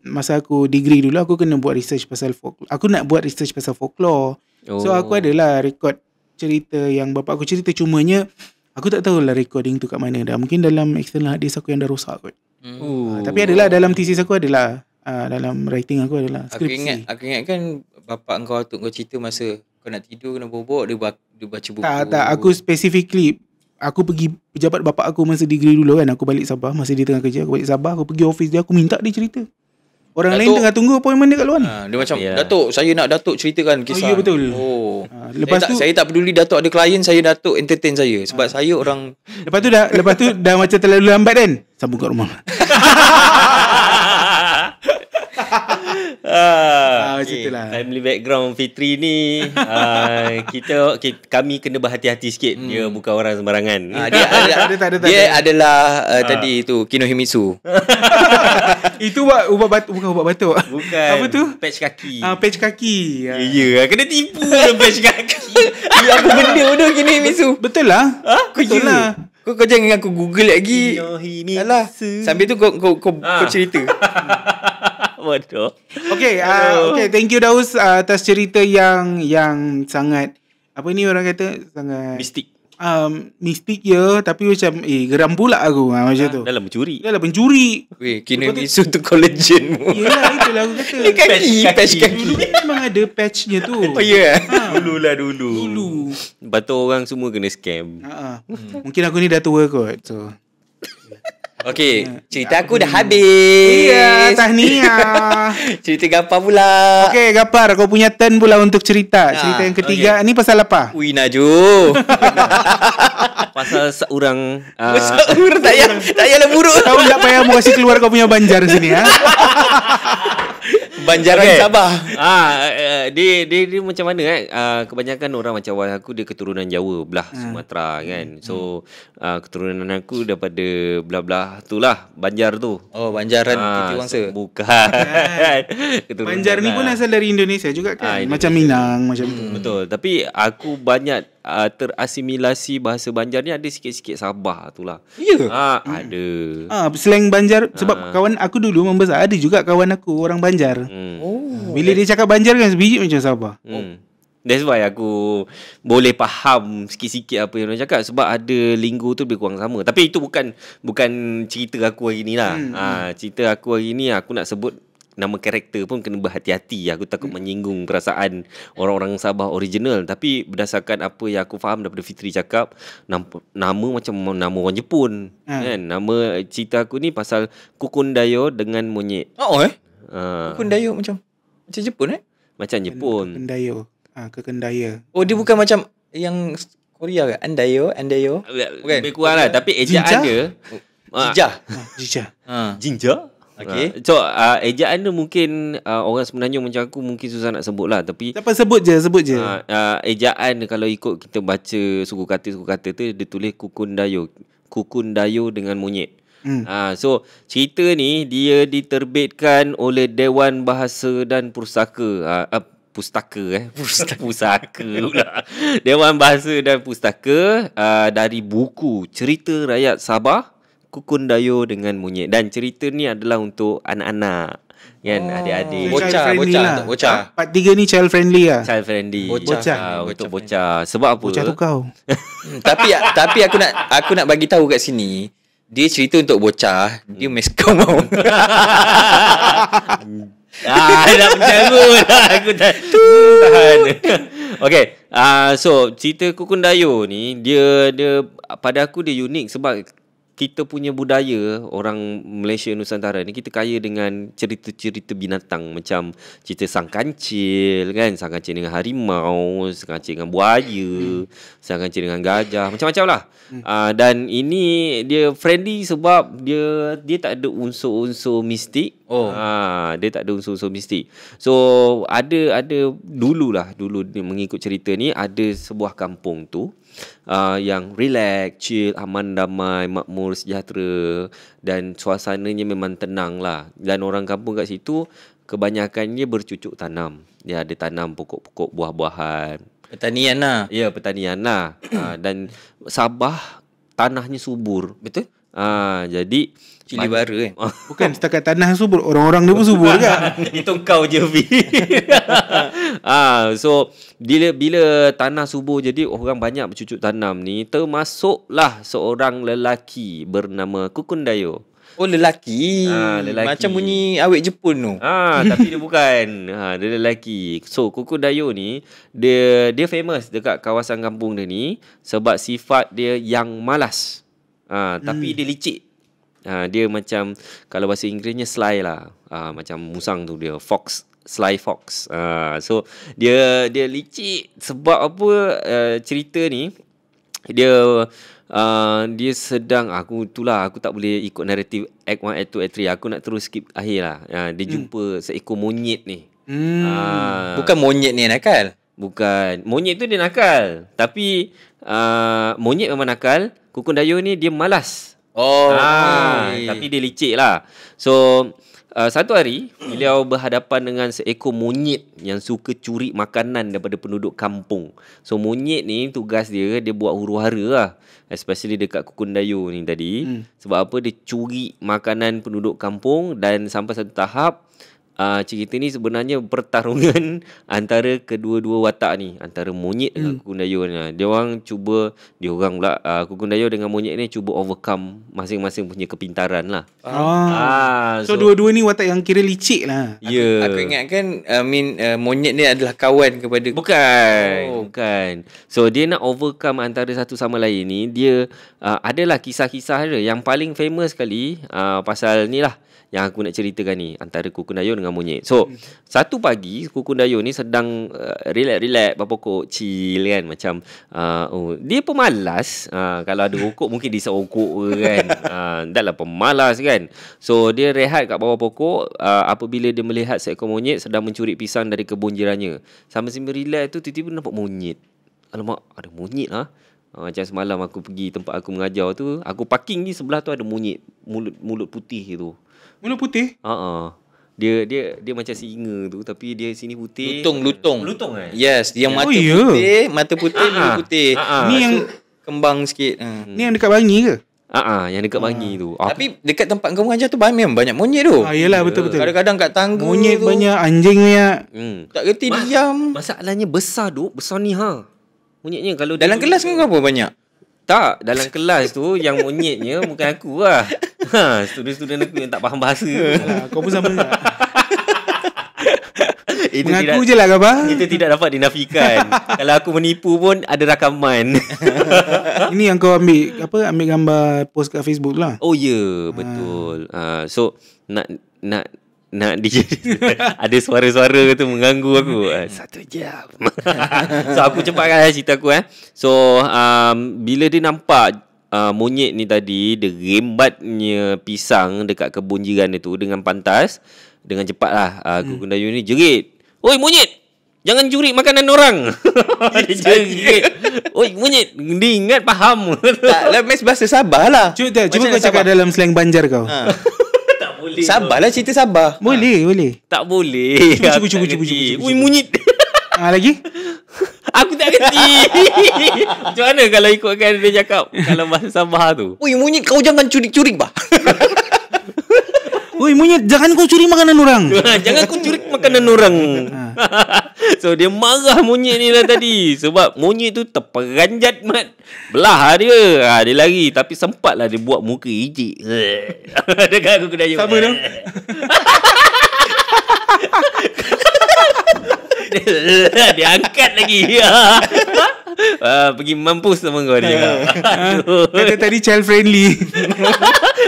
masa aku degree dulu, aku kena buat research pasal folklore. Aku nak buat research pasal folklore. So aku adalah record cerita yang bapak aku cerita, cumanya aku tak tahulah recording tu kat mana dah. Mungkin dalam external hard disk aku yang dah rosak kot. Tapi adalah dalam thesis aku adalah, dalam writing aku adalah skripsi. Aku ingat kan bapak kau, atuk kau cerita masa kau nak tidur, kena bobok, dia baca buku. Tak, aku specifically, aku pergi pejabat bapak aku masa degree dulu kan. Aku balik Sabah, masa dia tengah kerja, aku balik Sabah, aku pergi office dia, aku minta dia cerita. Orang Datuk, lain tengah tunggu appointment dia kat luar ni. Dia macam, Datuk, saya nak Datuk ceritakan kisah. Ya betul. Lepas tu saya tak peduli Datuk ada klien, saya Datuk entertain saya. Sebab saya orang. Lepas tu dah macam terlalu lambat kan, sambung kat rumah. Okay. Family background Fitri ni, kami kena berhati-hati sikit. Dia bukan orang sembarangan. Dia adalah tadi tu Kinohimitsu. Itu bukan ubat batuk. Bukan. Apa tu? Patch kaki. Patch kaki. Ya, kena tipu dalam patch kaki. Apa benda tu Kinohimitsu? Betul lah. Betul lah. Kau jangan aku Google lagi. Alah. Sambil tu kau cerita. Waduh. Okay, thank you Daus atas cerita yang sangat, apa ni orang kata, sangat mistik. Mistik je, tapi macam geram pula aku macam tu. Dalam mencuri. Kinohimitsu tu collagen. Yelah, itulah aku kata. Patch kaki. Dulu memang ada patchnya tu. Dulu. Lepas tu orang semua kena scam. Mungkin aku ni dah tua kot. So Okay, cerita aku dah habis. Iya, tahniah. Cerita Gapar pula. Okay, Gapar, kau punya turn pula untuk cerita. Cerita yang ketiga, ni pasal apa? Ui, Naju. Pasal seorang tak payahlah buruk. Kau tak payah mau kasih keluar kau punya banjar sini. Banjaran Sabah. Dia macam mana kebanyakan orang macam aku, dia keturunan Jawa belah Sumatera kan. So keturunan aku daripada belah-belah tu lah, Banjar tu. Banjaran Titi Wangsa. Bukan. Banjar ni pun asal dari Indonesia juga kan. Macam Minang macam tu. Betul. Tapi aku banyak terasimilasi bahasa Banjar ni ada sikit-sikit Sabah tu lah. Ya. Ada. Slang Banjar sebab kawan aku dulu membesar, ada juga kawan aku orang Banjar. Bila dia cakap Banjar kan sebiji macam Sabah. That's why aku boleh faham sikit-sikit apa yang orang cakap, sebab ada linggo tu lebih kurang sama. Tapi itu bukan cerita aku hari ni lah. Cerita aku hari ni aku nak sebut nama karakter pun kena berhati-hati. Aku takut menyinggung perasaan orang-orang Sabah original. Tapi berdasarkan apa yang aku faham daripada Fitri cakap, nama macam nama orang Jepun kan. Nama cerita aku ni pasal Kukun Dayo dengan monyet. Kukun Dayo macam Jepun Macam Jepun. Kekendaya. Kekendaya. Oh, dia bukan macam yang Korea ke? Andayo. Bukan. Lebih kurang lah. Tapi ejaan dia Jijah. Jinja. Okay. So ejaan dia mungkin orang Semenanjung macam aku mungkin susah nak sebut lah. Tapi Siapa sebut je. Ejaan dia, kalau ikut kita baca suku kata tu, dia tulis Kukun Dayo dengan monyet. So cerita ni dia diterbitkan oleh Dewan Bahasa dan Pustaka. Pustaka pula. Dewan Bahasa dan Pustaka dari buku Cerita Rakyat Sabah, Kukun Dayo dengan monyet. Dan cerita ni adalah untuk anak-anak kan, adik-adik. Bocah. Part 3 ni child friendly lah. Child friendly. Bocah. Untuk bocah. Sebab apa? Bocah tu kau. Tapi aku nak bagi tahu kat sini, dia cerita untuk bocah, dia meskom tau. Dah mencarut. Aku tahan. Okay. So cerita Kukun Dayo ni dia pada aku dia unik sebab kita punya budaya orang Malaysia Nusantara ni, kita kaya dengan cerita-cerita binatang macam cerita sang kancil kan, sang kancil dengan harimau, sang kancil dengan buaya, sang kancil dengan gajah, macam-macam lah. Dan ini dia friendly sebab dia tak ada unsur-unsur mistik. Dia tak ada unsur-unsur mistik. So ada dulu dia mengikut cerita ni, ada sebuah kampung tu yang relax, chill, aman, damai, makmur, sejahtera, dan suasananya memang tenang lah. Dan orang kampung kat situ kebanyakannya bercucuk tanam. Dia ada tanam pokok-pokok buah-buahan. Pertanian lah. Ya, pertanian lah. Dan Sabah tanahnya subur. Betul? Jadi Cili bara kan? Bukan setakat tanah subur, orang-orang dia pun subur kan. Itu kau je, Fi. So bila tanah subur, jadi orang banyak bercucuk tanam ni, termasuklah seorang lelaki bernama Kukun Dayo. Oh, lelaki. Macam bunyi awet Jepun tu. Tapi dia bukan. Dia lelaki. So Kukun Dayo ni dia famous dekat kawasan kampung dia ni sebab sifat dia yang malas. Tapi dia licik. Dia macam, kalau bahasa Inggerisnya sly lah. Macam musang tu dia, fox, sly fox. So dia licik sebab apa? Cerita ni dia sedang, aku tak boleh ikut naratif act 1, act 2, act 3. Aku nak terus skip akhir lah. Dia jumpa seekor monyet ni. Bukan monyet ni nakal. Bukan. Monyet tu dia nakal. Tapi monyet memang nakal. Kukun Dayo ni dia malas. Tapi dia licik lah. So satu hari beliau berhadapan dengan seekor monyet yang suka curi makanan daripada penduduk kampung. So monyet ni tugas dia buat huru-hara lah, especially dekat Kukun Dayo ni tadi. Sebab apa? Dia curi makanan penduduk kampung. Dan sampai satu tahap cerita ni sebenarnya pertarungan antara kedua-dua watak ni, antara monyet dengan Kukun Dayo ni. Diorang pula Kukun Dayo dengan monyet ni cuba overcome masing-masing punya kepintaran lah. So dua-dua ni watak yang kira licik lah. Aku ingatkan monyet ni adalah kawan kepada Bukan. So dia nak overcome antara satu sama lain ni. Dia adalah kisah-kisah dia. Yang paling famous sekali pasal ni lah yang aku nak ceritakan ni, antara Kukun Dayo dengan monyet. So satu pagi Kukun Dayo ni sedang relax berpokok, chill kan. Macam dia pemalas. Kalau ada rokok mungkin dia isap rokok kan. Dah lah pemalas kan. So dia rehat kat bawah pokok. Apabila dia melihat seekor monyet sedang mencuri pisang dari kebun jirannya. Sambil relax tu, tiba-tiba nampak monyet. Alamak, ada monyet lah. Macam semalam aku pergi tempat aku mengajar tu, aku parking ni sebelah tu ada monyet mulut putih tu. Mulut putih? Dia macam singa tu, tapi dia sini putih. Lutong. Yes, dia mata putih, mulut putih. Ni yang kembang sikit. Ni yang dekat Bangi ke? Yang dekat Bangi tu. Tapi dekat tempat kau mengajar tu memang banyak monyet tu. Yalah, betul-betul. Kadang-kadang kat tangga monyet tu banyak, anjing banyak. Tak kerti diam. Masalahnya besar ni monyetnya. Kalau dalam kelas kan berapa banyak? Tak, dalam kelas tu yang monyetnya bukan aku lah. Student-student aku yang tak faham bahasa. Kau pun sama tak? Mengaku je lah khabar. Itu tidak dapat dinafikan. Kalau aku menipu pun ada rakaman. Ini yang kau ambil gambar post kat Facebook lah. Oh ya, betul. So nak ada suara-suara tu mengganggu aku. 1 jam. So aku cepatkan cerita aku So bila dia nampak monyet ni tadi, dia rembatnya pisang dekat kebun jiran dia tu dengan pantas, dengan cepatlah Kukun Dayung ni jerit, "Oi monyet, jangan curi makanan orang." Dia jerit, "Oi monyet." Dia ingat faham. Taklah mes bahasa Sabah lah. Cuba kau cakap dalam slang Banjar kau. Tak boleh. Sabah lah, cerita Sabah. Boleh. Tak boleh. Cuba. Oi monyet. Lagi? Aku tak kerti. Macam mana kalau ikutkan dia cakap kalau bahasa Sabah tu? Oi monyet, kau jangan curi-curi bah. Oi monyet, jangan kau curi makanan orang. Jangan kau curi makanan orang. So dia marah monyet ni lah tadi. Sebab monyet tu terperanjat mat. Belah dia. Dia lari. Tapi sempatlah dia buat muka ijik. Dekat Kukun Dayung. Siapa tu? Dia angkat lagi. Pergi mampus sama kau dia. Kata tadi child friendly.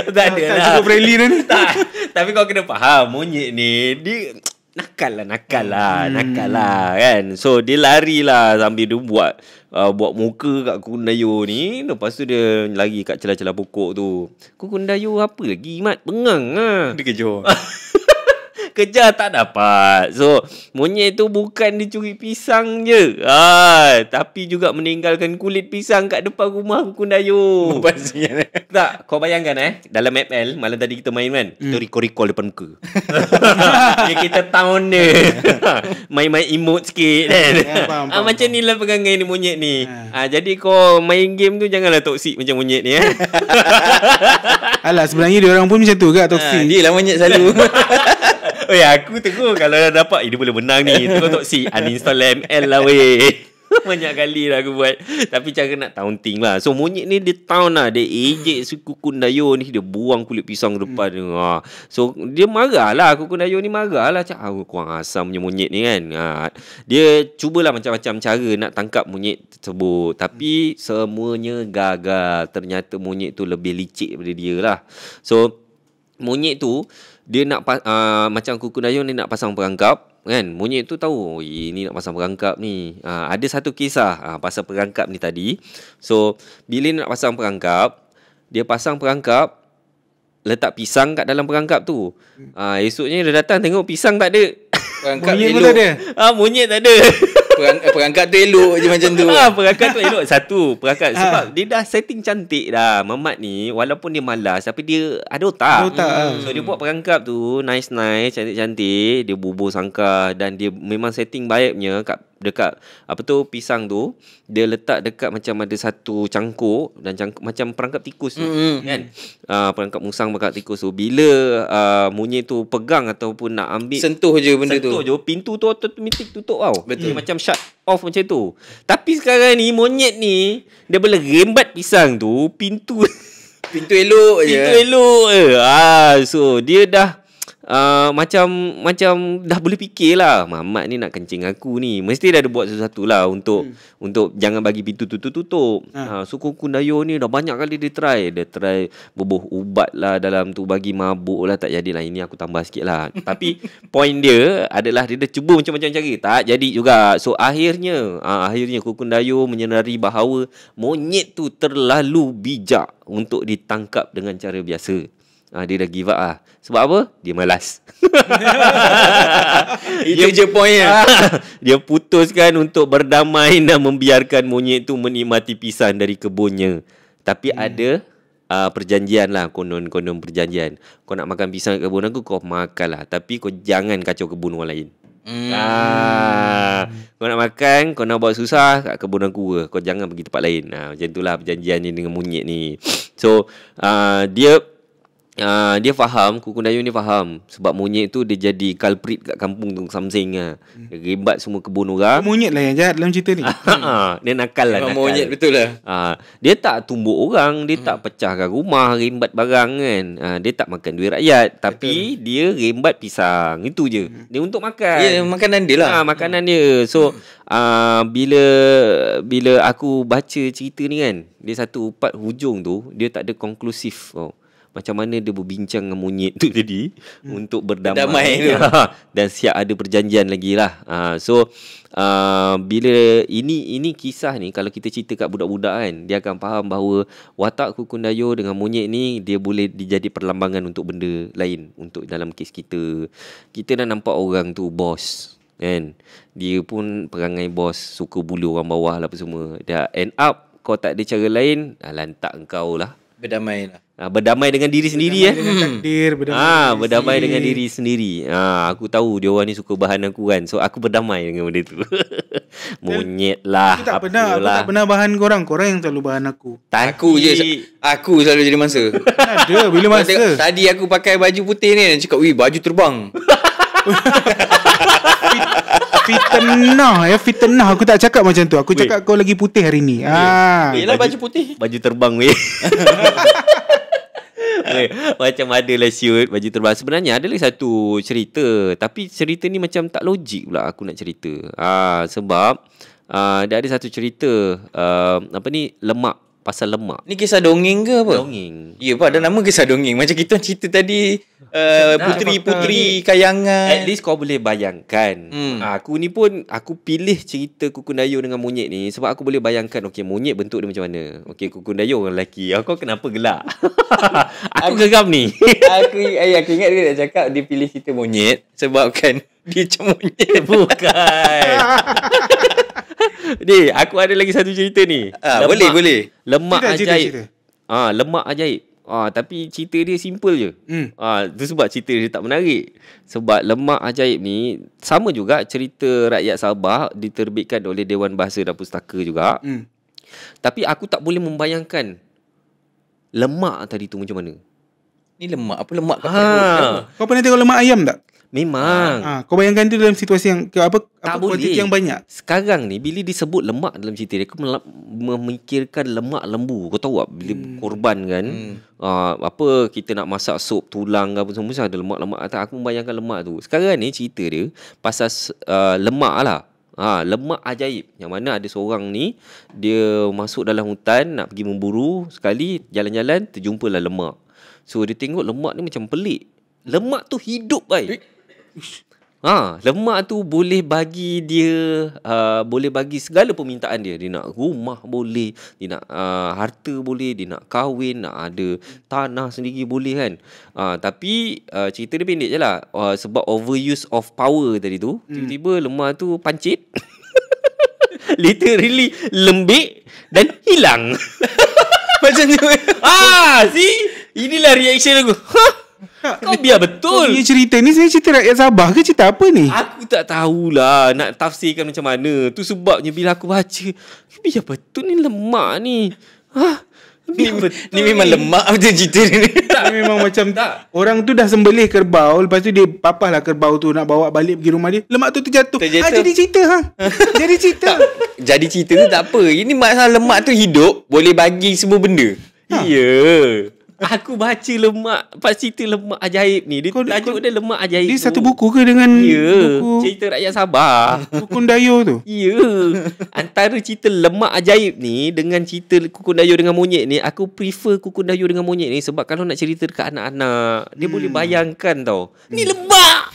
Tak ada lah. Cukup friendly tu ni. Tapi kau kena faham, monyet ni dia nakal lah kan. So dia lari lah sambil dia buat muka kat Kukun Dayung ni. Lepas tu dia lari kat celah-celah pokok tu. Kukun Dayung apa lagi mat? Bengang lah. Dia kejar. Kejar tak dapat. So monyet tu bukan dia curi pisang je, tapi juga meninggalkan kulit pisang kat depan rumah Kukun Dayung. Tak, kau bayangkan dalam ML malam tadi kita main kan, kita recall depan muka. Kita town dia. Main-main emote sikit kan. Faham. Macam ni lah pegangan ni monyet ni. Jadi kau main game tu janganlah toksik macam monyet ni. Alah, sebenarnya dia orang pun macam tu ke, toksik. Dia lah monyet selalu. Oh ya, aku tegur kalau dah dapat dia boleh menang ni. Tengok toksik, uninstall ML lah weh. Banyak kali lah aku buat. Tapi cara nak taunting lah. So monyet ni dia taun lah. Dia ejek Kukun Dayung ni. Dia buang kulit pisang ke depan dia. So dia marah lah. Kukun Dayung ni marah lah. Cakap kurang asam punya monyet ni kan. Dia cubalah macam-macam cara nak tangkap monyet tersebut. Tapi semuanya gagal. Ternyata monyet tu lebih licik daripada dia lah. So monyet tu dia nak macam Kukun Dayung dia nak pasang perangkap kan. Monyet tu tahu ini nak pasang perangkap ni. Ada satu kisah pasal perangkap ni tadi. So bila nak pasang perangkap, dia pasang perangkap, letak pisang kat dalam perangkap tu. Esoknya dia datang tengok pisang tak ada. Perangkap Monyet elok. pun tak ada. Monyet tak ada. Perangkap tu elok je macam tu. Perangkat tu elok. Satu perangkat sebab dia dah setting cantik dah. Mamat ni walaupun dia malas tapi dia ada otak. So dia buat perangkap tu nice, cantik-cantik. Dia bubur sangkar dan dia memang setting baiknya dekat pisang tu. Dia letak dekat macam ada satu cangkuk dan macam perangkap tikus tu kan. Perangkap musang perangkap tikus tu. Bila monyet tu pegang ataupun nak ambil, sentuh je benda tu. Sentuh je pintu tu automatik tutup tau. Betul. Dia macam shut off macam tu. Tapi sekarang ni monyet ni dia boleh rembat pisang tu, pintu elok je. Pintu elok je. So dia dah macam dah boleh fikir lah, Mamat ni nak kencing aku ni, mesti dah ada buat sesuatu lah untuk jangan bagi pintu tu tutup. So Kukun Dayung ni dah banyak kali dia try bubuh ubat lah dalam tu, bagi mabuk lah, tak jadilah. Ini aku tambah sikit lah. Tapi point dia adalah dia dah cuba macam-macam cara, tak jadi juga. So akhirnya Kukun Dayung menyedari bahawa monyet tu terlalu bijak untuk ditangkap dengan cara biasa. Dia dah give up lah. Sebab apa? Dia malas. Itu je pointnya. Dia putuskan untuk berdamai dan membiarkan monyet tu menikmati pisang dari kebunnya. Tapi ada perjanjian lah, konon perjanjian. Kau nak makan pisang kat kebun aku, kau makan lah. Tapi kau jangan kacau kebun orang lain. Kau nak makan, kau nak buat susah kat kebun aku ke, kau jangan pergi tempat lain. Macam itulah perjanjian ni dengan monyet ni. So dia dia faham, Kukun Dayung ni faham. Sebab monyet tu dia jadi culprit kat kampung tu something lah. Dia rembat semua kebun orang. Monyet lah yang jahat dalam cerita ni. Dia nakal lah. Memang monyet betul lah. Dia tak tumbuk orang, dia tak pecahkan rumah, rembat barang kan. Dia tak makan duit rakyat, tapi dia rembat pisang. Itu je. Dia untuk makan. Ya, makanan dia lah. Makanan dia. So bila aku baca cerita ni kan, dia satu part hujung tu dia tak ada konklusif. Macam mana dia berbincang dengan monyet tu tadi untuk berdamai tu. Dan siap ada perjanjian lagi lah. So bila ini kisah ni, kalau kita cerita kat budak-budak kan, dia akan faham bahawa watak Kukun Dayung dengan monyet ni, dia boleh dijadi perlambangan untuk benda lain. Untuk dalam kes kita dah nampak orang tu bos kan, dia pun perangai bos, suka bulu orang bawah lah apa semua. Dah end up kau tak ada cara lain, lantak engkau lah Berdamai lah. Berdamai dengan diri sendiri dengan takdir, berdamai dengan diri sendiri. Aku tahu dia orang ni suka bahan aku kan, so aku berdamai dengan benda tu. Monyet lah. Aku tak pernah bahan korang yang selalu bahan aku. Aku selalu jadi mangsa. Ada bila masa. Tadi aku pakai baju putih ni, dan cakap, "Wih, baju terbang." Fitnah aku tak cakap macam tu. Aku cakap kau lagi putih hari ni. Yelah, baju putih. Baju terbang weh. Macam adalah shoot baju terbang. Sebenarnya ada lagi satu cerita, tapi cerita ni macam tak logik pula aku nak cerita. Sebab dia ada satu cerita lemak, pasal lemak. Ni kisah dongeng ke apa? Dongeng. Ya, Pak, ada nama kisah dongeng. Macam kita cerita tadi, puteri-puteri kayangan. At least kau boleh bayangkan. Aku ni pun, aku pilih cerita Kukun Dayung dengan monyet ni sebab aku boleh bayangkan, okey, monyet bentuk dia macam mana. Okey, Kukun Dayung orang lelaki. Kau kenapa gelak? Aku geram ni. Aku ingat dia nak cakap dia pilih cerita monyet sebabkan dia macam monyet. Bukan. Ni, aku ada lagi satu cerita ni. Boleh. Lemak ajaib. Lemak ajaib. Tapi cerita dia simple je. Itu sebab cerita dia tak menarik. Sebab lemak ajaib ni sama juga cerita rakyat Sabah, diterbitkan oleh Dewan Bahasa dan Pustaka juga. Tapi aku tak boleh membayangkan lemak tadi tu macam mana. Ni lemak apa, lemak kat Kau pernah tengok lemak ayam tak? Memang. Kau bayangkan tu dalam situasi yang tak kuantiti yang banyak. Sekarang ni bila disebut lemak dalam cerita dia, kau memikirkan lemak lembu. Kau tahu tak bila korban kan, kita nak masak sup tulang apa semua, ada lemak-lemak atas. Aku membayangkan lemak tu. Sekarang ni cerita dia pasal lemak lah. Lemak ajaib, yang mana ada seorang ni, dia masuk dalam hutan nak pergi memburu. Sekali jalan-jalan terjumpalah lemak. So dia tengok lemak ni macam pelik. Lemak tu hidup baik. Lemak tu boleh bagi dia boleh bagi segala permintaan dia. Dia nak rumah boleh, dia nak harta boleh, dia nak kahwin, nak ada tanah sendiri boleh kan. Tapi cerita dia pendek je lah. Sebab overuse of power tadi tu, tiba-tiba lemak tu pancit. Literally lembik dan hilang. Macam tu. See? Inilah reaction aku. Kau biar betul. Kau punya cerita ni sebenarnya cerita rakyat Sabah ke cerita apa ni? Aku tak tahulah nak tafsirkan macam mana. Tu sebabnya bila aku baca, biar betul ni lemak ni. Ni memang lemak macam cerita ni. Tak, memang macam tak. Orang tu dah sembelih kerbau, lepas tu dia papahlah kerbau tu nak bawa balik pergi rumah dia. Lemak tu terjatuh. Jadi cerita Jadi cerita. Jadi cerita tu tak apa. Ini masalah lemak tu hidup, boleh bagi semua benda. Ya. Aku baca lemak, pas cerita lemak ajaib ni. Dia tajuk dia lemak ajaib. Dia satu buku ke dengan buku cerita rakyat Sabah, Kukun Dayung tu? Ya. Antara cerita lemak ajaib ni dengan cerita Kukun Dayung dengan monyet ni, aku prefer Kukun Dayung dengan monyet ni. Sebab kalau nak cerita dekat anak-anak, dia boleh bayangkan tau. Ni lemak.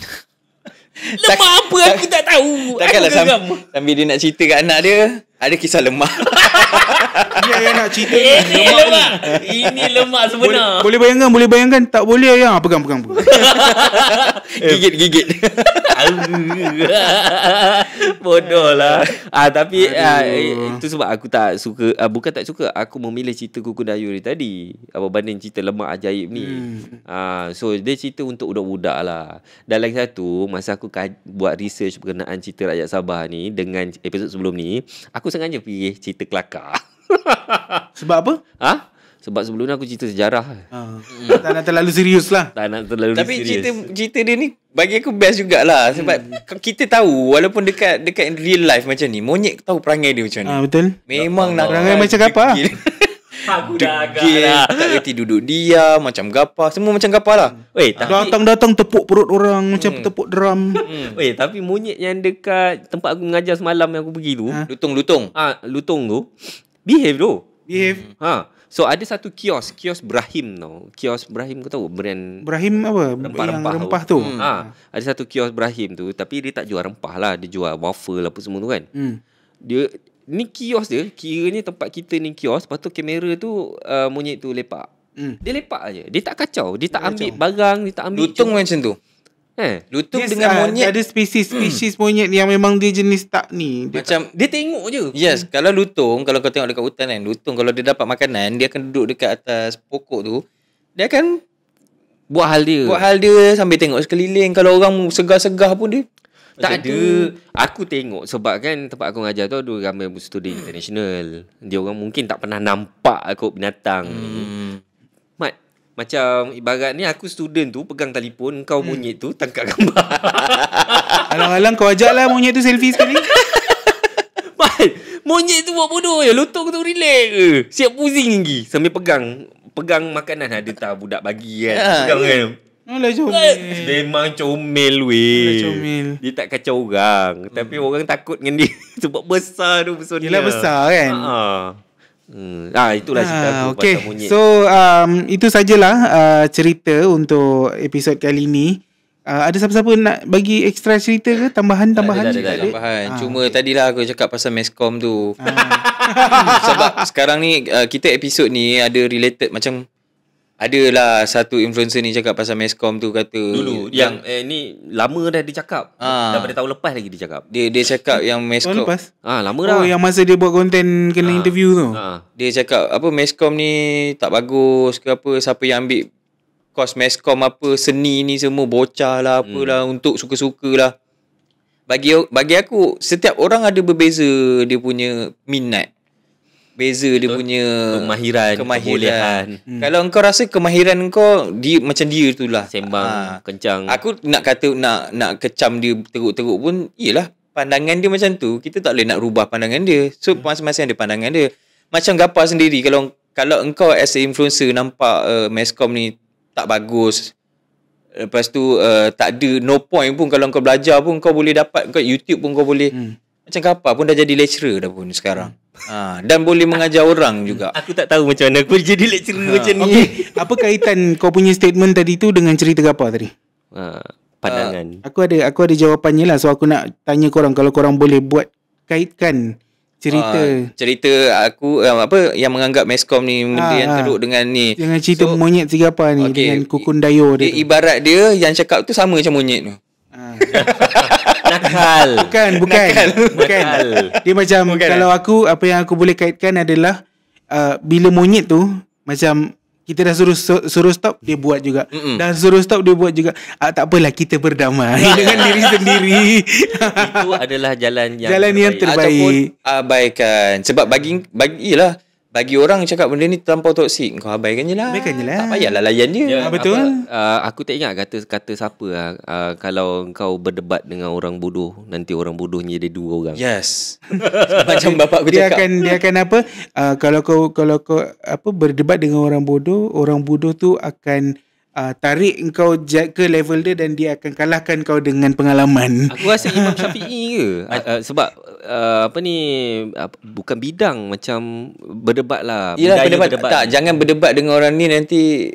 Lemak apa aku tak tahu. Takkanlah sambil dia nak cerita kat anak dia, ada kisah lemak. Dia yang nak cerita lemak. Ini lemak sebenar. Boleh bayangkan. Tak boleh ayah. Pegang. Gigit. Bodoh lah. Tapi itu sebab aku tak suka, bukan tak suka, aku memilih cerita Kukun Dayung ni tadi berbanding cerita lemak ajaib ni. So dia cerita untuk budak-budak lah. Dan lagi satu, masa aku buat research berkenaan cerita rakyat Sabah ni dengan episod sebelum ni, aku sengaja pilih cerita kelakar. Sebab apa? Sebab sebelum ni aku cerita sejarah. Tak nak terlalu serius lah. Tak nak terlalu Tapi serius. cerita dia ni bagi aku best jugalah. Sebab kita tahu walaupun dekat real life macam ni, monyet tahu perangai dia macam ni. Betul. Memang nak perangai macam apa? Aku dah agak Degil, lah. tak reti duduk diam, macam gapa. Semua macam gapa lah. Weh, tapi Datang-datang tepuk perut orang macam tepuk drum. weh, tapi monyet yang dekat tempat aku mengajar semalam yang aku pergi tu, Lutung-lutung. Lutong tu, behave tu. Behave. So ada satu kios Brahim tau. Kios Brahim kau tahu brand Ibrahim apa? Yang rempah tu. ada satu kios Brahim tu, tapi dia tak jual rempah lah, dia jual waffle apa semua tu kan. Dia ni kios dia, kiranya tempat kita ni kios, lepas tu kamera tu monyet tu lepak. Dia lepak aje. Dia tak kacau, dia tak ambil barang, dia tak ambil Lutung macam tu. Lutung dengan monyet. Ada spesies monyet yang memang dia jenis tak ni. Macam dia tengok je. yes, kalau lutung, kalau kau tengok dekat hutan kan, lutung kalau dia dapat makanan, dia akan duduk dekat atas pokok tu. Dia akan buat hal dia sambil tengok sekeliling. Kalau orang segar-segar pun dia tak ada. Aku tengok sebab kan tempat aku ngajar tu ada ramai student international. Dia orang mungkin tak pernah nampak kot binatang. Macam ibarat ni aku student tu pegang telefon, kau monyet tu tangkap gambar. Alang-alang kau ajak lah monyet tu selfie sekali. Monyet tu buat bodoh je. Lutung tu relax je. Siap pusing lagi sambil pegang makanan. Ada tak budak bagi kan. Pegang kan. Alah comel. Memang comel weh. Alah comel. Dia tak kacau orang. Tapi orang takut dengan dia. Sebab besar tu personnya. Yelah besar kan. Itulah cerita aku okay. pasal monyet. So itu sajalah cerita untuk episod kali ni. Ada siapa-siapa nak bagi ekstra cerita ke? Tambahan? Tambahan. Cuma tadilah aku cakap pasal Mescom tu. Sebab sekarang ni kita episod ni ada related macam adalah satu influencer ni cakap pasal Mescom tu kata dulu yang ni lama dah dia cakap. Daripada tahun lepas lagi dia cakap. Dia cakap yang Mescom tahun lepas? Lama dah. Oh yang masa dia buat konten kena interview tu. Dia cakap apa Mescom ni tak bagus ke apa, siapa yang ambil kos Mescom apa seni ni semua bocah lah apalah untuk suka-suka lah. Bagi aku setiap orang ada berbeza dia punya minat. Beza dia punya kemahiran. Kalau engkau rasa kemahiran engkau dia macam dia tu lah sembang kencang. Aku nak kata nak kecam dia teruk-teruk pun iyalah pandangan dia macam tu. Kita tak boleh nak rubah pandangan dia. So masing-masing ada pandangan dia. Macam Gapa sendiri kalau engkau as a influencer nampak Mescom ni tak bagus, lepas tu tak ada no point pun kalau kau belajar pun kau boleh dapat, kau YouTube pun kau boleh macam Gapa pun dah jadi lecturer dah pun sekarang. Dan boleh mengajar orang juga. Aku tak tahu macam mana aku jadi lecturer macam ni. Okay. Apa kaitan kau punya statement tadi tu dengan cerita Gapa tadi? Pandangan. Aku ada jawapannya lah. So aku nak tanya korang, kalau korang boleh buat kaitkan cerita aku apa yang menganggap Mescom ni benda yang teruk dengan ni. Dengan cerita monyet si Gapa ni dengan kukun dayo dia. Ibarat dia yang cakap tu sama macam monyet tu. Nakal. Bukan. Dia macam kalau aku apa yang aku boleh kaitkan adalah bila monyet tu macam kita dah suruh stop dia buat juga. Dah suruh stop dia buat juga. Tak apalah kita berdamai dengan diri sendiri. Itu adalah jalan yang terbaik. Ataupun abaikan. Sebab bagi orang cakap benda ni terlampau toksik, kau abaikan je lah. Tak payahlah layan dia. Betul. Aku tak ingat kata siapa kalau kau berdebat dengan orang bodoh, nanti orang bodohnya jadi dua orang. Yes. Macam bapak aku cakap. Dia akan apa? Kalau kau apa berdebat dengan orang bodoh tu akan tarik engkau ke level dia dan dia akan kalahkan kau dengan pengalaman. Aku rasa Imam Syafi'i ke? Sebab bukan bidang macam berdebat lah. Yalah, berdebat. Tak, jangan berdebat dengan orang ni nanti.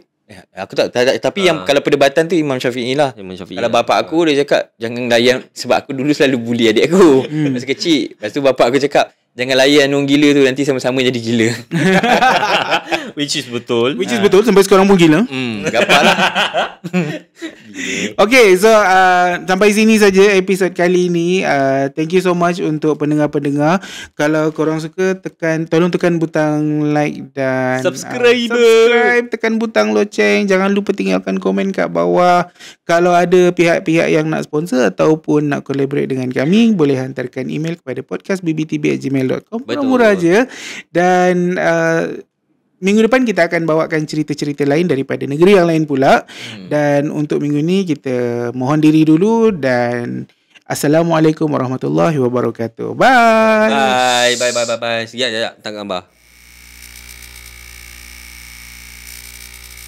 Aku tak tapi yang kalau perdebatan tu Imam Syafi'i lah. Kalau bapak aku dia cakap jangan layan, sebab aku dulu selalu bully adik aku masa kecil. Lepas tu bapak aku cakap jangan layan orang gila tu, nanti sama-sama jadi gila. Which is betul. Sampai sekarang pun gila. Gapak lah. Okay, so sampai sini saja episod kali ini. Thank you so much untuk pendengar-pendengar. Kalau korang suka, tolong tekan butang like dan subscribe, tekan butang loceng. Jangan lupa tinggalkan komen kat bawah. Kalau ada pihak-pihak yang nak sponsor ataupun nak collaborate dengan kami, boleh hantarkan email kepada podcastbbtb@gmail.com. Murah-murah je. Dan minggu depan kita akan bawakan cerita-cerita lain daripada negeri yang lain pula. Dan untuk minggu ni kita mohon diri dulu dan Assalamualaikum warahmatullahi wabarakatuh. Bye. Bye. Ya, tak gambar.